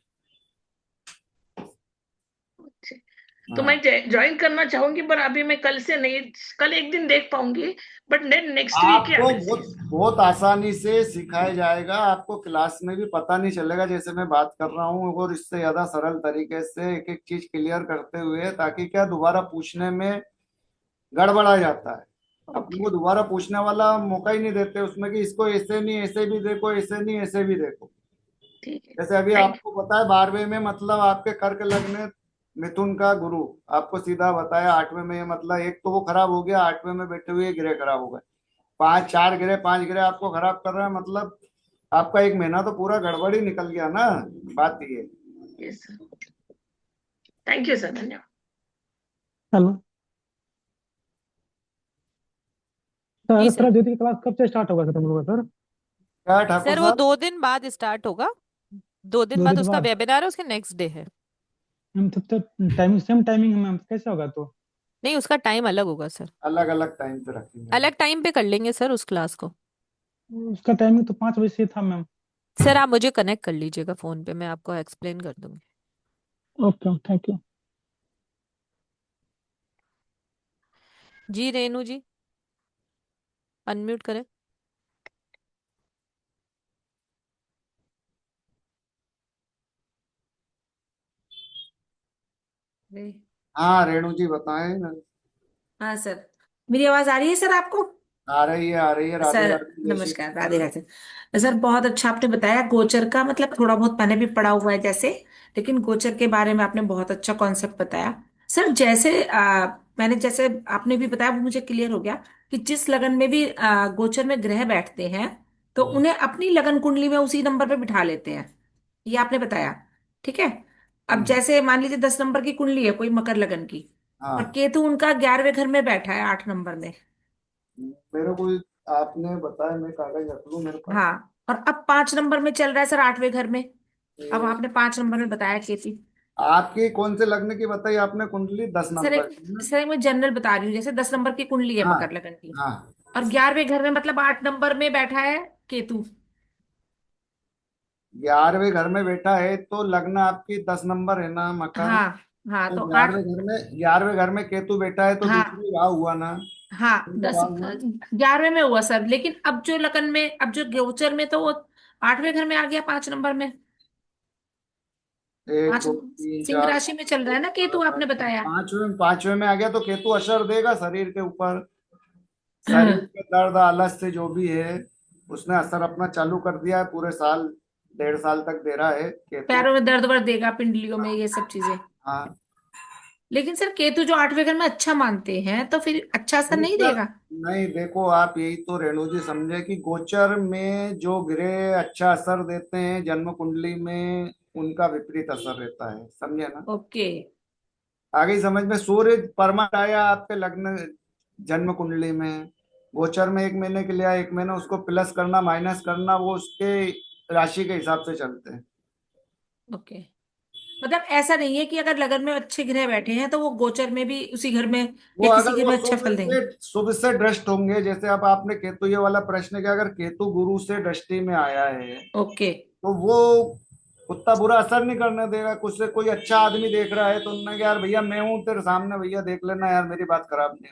तो मैं हाँ, ज्वाइन करना चाहूंगी, पर अभी मैं कल से नहीं, कल एक दिन देख पाऊंगी, बट नेक्स्ट वीक या आपको वैसे। बहुत बहुत आसानी से सिखाया जाएगा, आपको क्लास में भी पता नहीं चलेगा जैसे मैं बात कर रहा हूँ, और इससे ज्यादा सरल तरीके से एक एक चीज क्लियर करते हुए, ताकि क्या दोबारा पूछने में गड़बड़ा जाता है, अपने ओके। को दोबारा पूछने वाला मौका ही नहीं देते उसमें कि इसको ऐसे नहीं ऐसे भी देखो, ऐसे नहीं ऐसे भी देखो। ठीक है। जैसे अभी थैंक आपको पता है 12वें में मतलब आपके कर्क लग्न मिथुन का गुरु, आपको सीधा बताया 8वें में, ये मतलब एक तो वो खराब हो गया, 8वें में बैठे हुए ग्रह खराब हो गए, 5 4 ग्रह 5 ग्रह आपको खराब कर रहे हैं, मतलब आपका एक महीना तो पूरा गड़बड़ी निकल गया ना, बात ये। You. Yes sir. Thank you sir, धन्यवाद। हेलो जी सर, सर। प्रज्योति की क्लास कब से स्टार्ट होगा सर हम लोग का सर? क्या ठाकुर सर वो साहब? 2 दिन बाद स्टार्ट होगा, 2 दिन दो बाद दिन उसका बाद? वेबिनार है, उसके नेक्स्ट डे है। मैम तब तक टाइमिंग सेम टाइमिंग है मैम, कैसे होगा तो? नहीं, उसका टाइम अलग होगा सर, अलग अलग टाइम पे रखेंगे हम। अलग टाइम पे कर लेंगे सर उस क्लास को। उसका टाइमिंग तो 5 बजे से था मैम। सर आप मुझे कनेक्ट कर लीजिएगा फोन पे, मैं आपको एक्सप्लेन कर दूंगी। Okay, thank you. Ji Renu ji, unmute करें। अरे, हाँ रेणु जी बताएं ना। हाँ सर, मेरी आवाज आ रही है सर आपको? आ रही है, आ रही है, राधे सर राधे, जय श्री नमस्कार, राधे कृष्ण। राधे। सर बहुत अच्छा आपने बताया गोचर का, मतलब थोड़ा बहुत मैंने भी पढ़ा हुआ है जैसे, लेकिन गोचर के बारे में आपने बहुत अच्छा कॉन्सेप्ट बताया। सर जैसे मैंने जैसे आपने भी बताया वो मुझे क्लियर हो गया कि जिस लगन में भी गोचर में ग्रह बैठते हैं तो उन्हें अपनी लगन कुंडली में उसी नंबर पे बिठा लेते हैं, ये आपने बताया। ठीक है। अब हम्म, जैसे मान लीजिए 10 नंबर की कुंडली है कोई मकर लगन की, और हाँ केतु उनका 11वें घर में बैठा है 8 नंबर में, मेरे को आपने बताया, मैं कागज रख लूं मेरे पास। हाँ, और अब 5 नंबर में चल रहा है सर, 8वें घर में। अब ये आपने 5 नंबर में बताया केसी। आपकी कौन से लग्न की बताई आपने कुंडली? 10 नंबर की ना? सर एक मैं जनरल बता रही हूँ, जैसे 10 नंबर की कुंडली है हाँ मकर लगन की, हाँ। और 11वें घर में मतलब 8 नंबर में बैठा है केतु। 11वें घर में बैठा है तो लग्न आपकी 10 नंबर है ना, मकर। हाँ हाँ, तो तो आठ। 11वें घर में केतु बैठा है तो हाँ दूसरी भाव हुआ ना? हाँ, कौन सा दस भाव हुआ? 11वें में हुआ सर, लेकिन अब जो लगन में, अब जो गोचर में, तो वो 8वें घर में आ गया, 5 नंबर में। एक पांच दो तीन सिंह चार राशि में चल रहा है ना केतु, आपने बताया। पांचवें में आ गया तो केतु असर देगा शरीर के ऊपर। शरीर के दर्द आलस्य जो भी है उसने असर अपना चालू कर दिया है, पूरे साल 1.5 साल तक दे रहा है केतु। पैरों में दर्द वर्द देगा, पिंडलियों में, ये सब चीजें। हाँ। लेकिन सर केतु जो 8वें घर में अच्छा मानते हैं, तो फिर अच्छा असर नहीं नहीं सर, देगा। नहीं, देखो आप यही तो रेणु जी समझे कि गोचर में जो ग्रह अच्छा असर देते हैं जन्म कुंडली में उनका विपरीत असर रहता है, समझे ना? ओके। आगे समझ में, सूर्य परमानेंट आया आपके लग्न जन्म कुंडली में, गोचर में 1 महीने के लिए आया, 1 महीना उसको प्लस करना माइनस करना वो उसके राशि के हिसाब से चलते हैं। ओके, मतलब ऐसा नहीं है कि अगर लगन में अच्छे ग्रह बैठे हैं तो वो गोचर में भी उसी घर में वो या किसी अगर घर वो में अच्छा फल देंगे। शुभ से दृष्ट होंगे, जैसे अब आपने केतु ये वाला प्रश्न किया, अगर केतु गुरु से दृष्टि में आया है ओके। तो वो उतना बुरा असर नहीं करने देगा। कुछ से कोई अच्छा आदमी देख रहा है तो उन्होंने कहा, यार भैया मैं हूं तेरे सामने, भैया देख लेना, यार मेरी बात खराब नहीं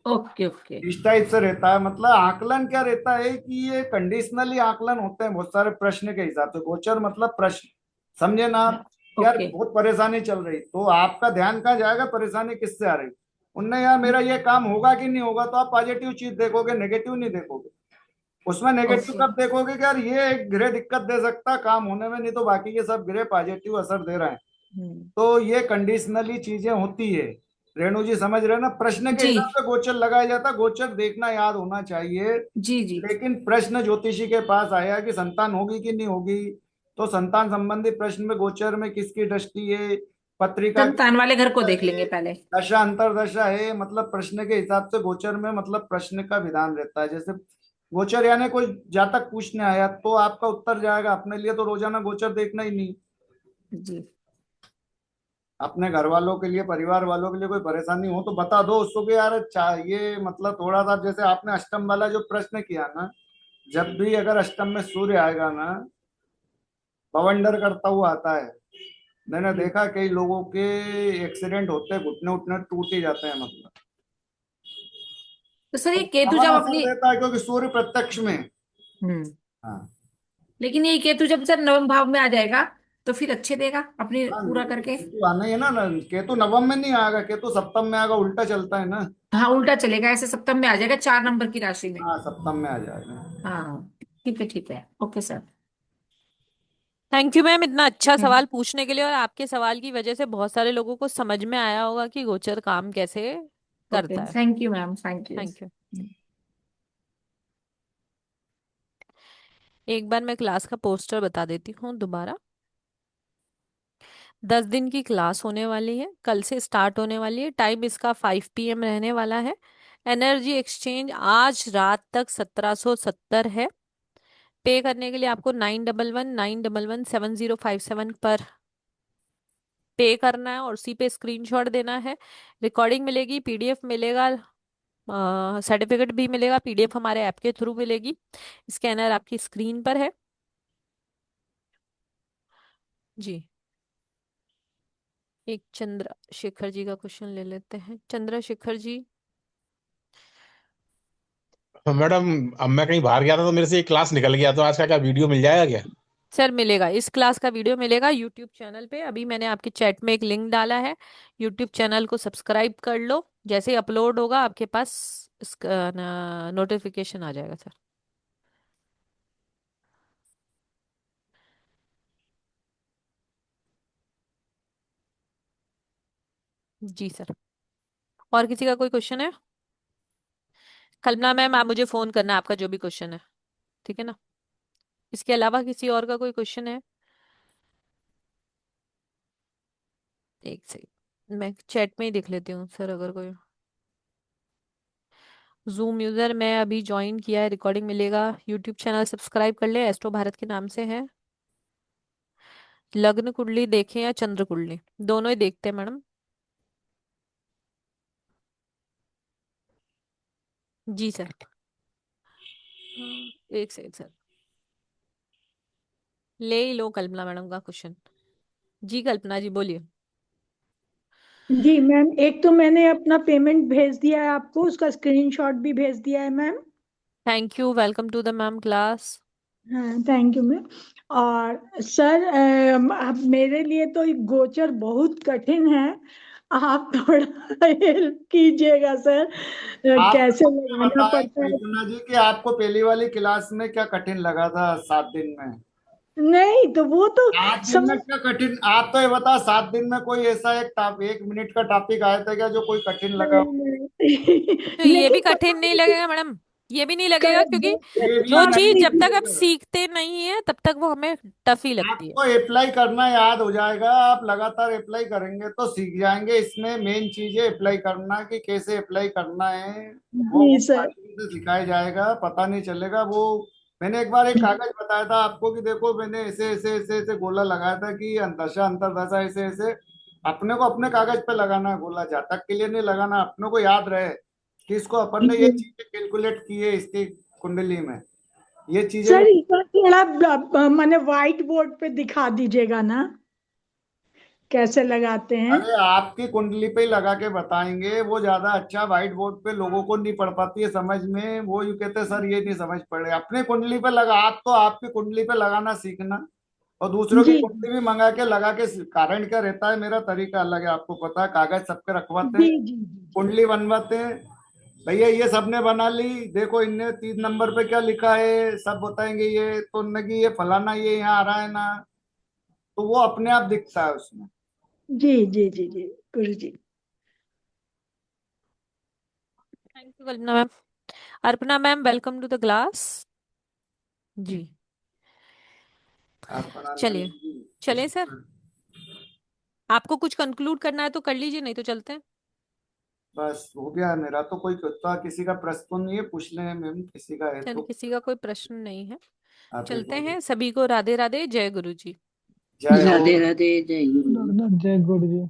ओके। ओके। हो। इस टाइप से रहता है। मतलब आकलन क्या रहता है कि ये कंडीशनली आकलन होते हैं बहुत सारे प्रश्न के हिसाब से। गोचर मतलब प्रश्न, समझे ना आप? यार ओके। बहुत परेशानी चल रही तो आपका ध्यान कहाँ जाएगा, परेशानी किससे आ रही? उनने, यार मेरा ये काम होगा कि नहीं होगा, तो आप पॉजिटिव चीज देखोगे, नेगेटिव नहीं देखोगे। उसमें नेगेटिव ओके। कब देखोगे कि यार ये एक ग्रह दिक्कत दे सकता है काम होने में, नहीं तो बाकी ये सब ग्रह पॉजिटिव असर दे रहे हैं। हम्म। तो ये कंडीशनली चीजें होती है। रेणु जी समझ रहे हैं ना? प्रश्न के जी हिसाब से गोचर लगाया जाता है, गोचर देखना याद होना चाहिए। जी जी। लेकिन प्रश्न ज्योतिषी के पास आया कि संतान होगी कि नहीं होगी, तो संतान संबंधी प्रश्न में गोचर में किसकी दृष्टि है, पत्रिका की संतान वाले घर को दशा देख लेंगे है, पहले। दशा अंतरदशा है, मतलब प्रश्न के हिसाब से गोचर में मतलब प्रश्न का विधान रहता है। जैसे गोचर यानी कोई जातक पूछने आया तो आपका उत्तर जाएगा, अपने लिए तो रोजाना गोचर देखना ही नहीं। जी। अपने घर वालों के लिए, परिवार वालों के लिए कोई परेशानी हो तो बता दो उसको कि यार चाहिए, मतलब थोड़ा सा, जैसे आपने अष्टम वाला जो प्रश्न किया ना, जब भी अगर अष्टम में सूर्य आएगा ना, बवंडर करता हुआ आता है। मैंने जी, देखा कई लोगों के एक्सीडेंट होते हैं, घुटने उठने टूट ही जाते हैं, मतलब। तो सर तो ये केतु हवन जब असर अपनी। देता है क्योंकि सूर्य प्रत्यक्ष में है। हम्म। हाँ। लेकिन ये केतु जब सर 9वें भाव में आ जाएगा तो फिर अच्छे देगा अपनी हाँ, पूरा करके। केतु आना ही है ना। केतु नवम में नहीं आएगा, केतु सप्तम में आएगा, उल्टा चलता है ना। हाँ, उल्टा चलेगा, ऐसे सप्तम में आ जाएगा, 4 नंबर की राशि में। हाँ, सप्तम में आ जाएगा। हाँ, ठीक है, ठीक है, okay sir. Thank you ma'am, इतना अच्छा हम्म। सवाल पूछने के लिए, और आपके सवाल की वजह से बहुत सारे लोगों को समझ में आया होगा कि गोचर काम कैसे ओके, करता है। Thank you ma'am, thank you. Thank you. एक बार मैं क्लास का पोस्टर बता देती हूँ दोबारा। 10 दिन की क्लास होने वाली है, कल से स्टार्ट होने वाली है। टाइम इसका 5 PM रहने वाला है। एनर्जी एक्सचेंज आज रात तक 1770 है। पे करने के लिए आपको 9119117057 पर पे करना है और उसी पे स्क्रीनशॉट देना है। रिकॉर्डिंग मिलेगी, पीडीएफ मिलेगा, सर्टिफिकेट भी मिलेगा, पीडीएफ हमारे ऐप के थ्रू मिलेगी। स्कैनर आपकी स्क्रीन पर है। जी। एक चंद्रशेखर जी का क्वेश्चन ले लेते हैं। चंद्रशेखर जी। तो मैडम, अब मैं कहीं बाहर गया था तो मेरे से एक क्लास निकल गया, तो आज का क्या वीडियो मिल जाएगा क्या? सर मिलेगा, इस क्लास का वीडियो मिलेगा यूट्यूब चैनल पे। अभी मैंने आपके चैट में एक लिंक डाला है, यूट्यूब चैनल को सब्सक्राइब कर लो। जैसे ही अपलोड होगा आपके पास इसका नोटिफिकेशन आ जाएगा सर। जी सर। और किसी का कोई क्वेश्चन है? कल्पना मैम, आप मुझे फोन करना आपका जो भी क्वेश्चन है, ठीक है ना? इसके अलावा किसी और का कोई क्वेश्चन है? एक सेकंड, मैं चैट में ही देख लेती हूँ सर, अगर कोई। जूम यूजर मैं अभी ज्वाइन किया है, रिकॉर्डिंग मिलेगा। यूट्यूब चैनल सब्सक्राइब कर ले, एस्ट्रो भारत के नाम से है। लग्न कुंडली देखें या चंद्र कुंडली, दोनों ही देखते हैं मैडम। जी सर। एक सेकंड सर, ले ही लो कल्पना मैडम का क्वेश्चन। जी कल्पना जी बोलिए। जी मैम, एक तो मैंने अपना पेमेंट भेज दिया है आपको, उसका स्क्रीनशॉट भी भेज दिया है ma'am. Thank you, welcome to the ma'am class. हाँ थैंक यू मैम। और सर अब मेरे लिए तो ये गोचर बहुत कठिन है, आप थोड़ा हेल्प कीजिएगा सर। आप कैसे मुझे लगाना बताएं पड़ता है? कल्पना जी कि आपको पहली वाली क्लास में क्या कठिन लगा था 7 दिन में? नहीं तो वो तो 7 दिन में समझ क्या कठिन, आप तो ये बता 7 दिन में कोई ऐसा एक मिनट का टॉपिक आया था क्या जो कोई कठिन लगा हो? नहीं तो ये भी लेकिन कठिन पता नहीं नहीं लगेगा मैडम, ये भी नहीं लगेगा, क्योंकि गोचर ये भी जो आप चीज नहीं जब तक आप लगेगा। सीखते नहीं है तब तक वो हमें टफ ही लगती है। आपको अप्लाई करना याद हो जाएगा, आप लगातार अप्लाई करेंगे तो सीख जाएंगे। इसमें मेन चीज है अप्लाई करना, कि कैसे अप्लाई करना है। वो जी सर। बारीकी से सिखाया जाएगा, पता नहीं चलेगा वो। मैंने एक बार एक कागज बताया था आपको कि देखो मैंने ऐसे ऐसे ऐसे ऐसे गोला लगाया था कि अंतरशा अंतरदशा ऐसे ऐसे। अपने को अपने कागज पे लगाना है गोला, जातक के लिए नहीं लगाना। अपने को याद रहे कि इसको अपन ने ये चीजें कैलकुलेट की है इसकी कुंडली में, ये चीजें भी। सर इसका थोड़ा मैंने व्हाइट बोर्ड पे दिखा दीजिएगा ना, कैसे लगाते हैं? अरे आपकी कुंडली पे ही लगा के बताएंगे, वो ज्यादा अच्छा। व्हाइट बोर्ड पे लोगों को नहीं पढ़ पाती है समझ में, वो यूं कहते हैं, सर ये नहीं समझ पड़े। अपने कुंडली पे लगा, आप तो आपकी कुंडली पे लगाना सीखना, और दूसरों की जी कुंडली भी मंगा के लगा के। कारण क्या रहता है, मेरा तरीका अलग है, आपको पता है। कागज सबके रखवाते जी हैं, जी कुंडली बनवाते हैं। भैया ये सबने बना ली, देखो इनने 3 नंबर पे क्या लिखा है सब बताएंगे। ये तो उनने की ये फलाना ये यहाँ आ रहा है ना, तो वो अपने आप दिखता है उसमें। जी जी जी जी गुरु जी। Thank you Kalpana ma'am. अर्पणा ma'am welcome to the class. जी अपना चलिए, नहीं जी, चलें सर। इसमें आपको कुछ कंक्लूड करना है तो कर लीजिए, नहीं तो चलते हैं। बस हो गया। मेरा तो कोई कुत्ता किसी का प्रश्न तो नहीं है, पूछ लें मैम किसी का है चलिए, तो। किसी का कोई प्रश्न नहीं है, आप ही चलते बोलो। हैं। सभी को राधे राधे, जय गुरु जी। जय हो। राधे राधे, जय गुरु जी। जय गुरु जी।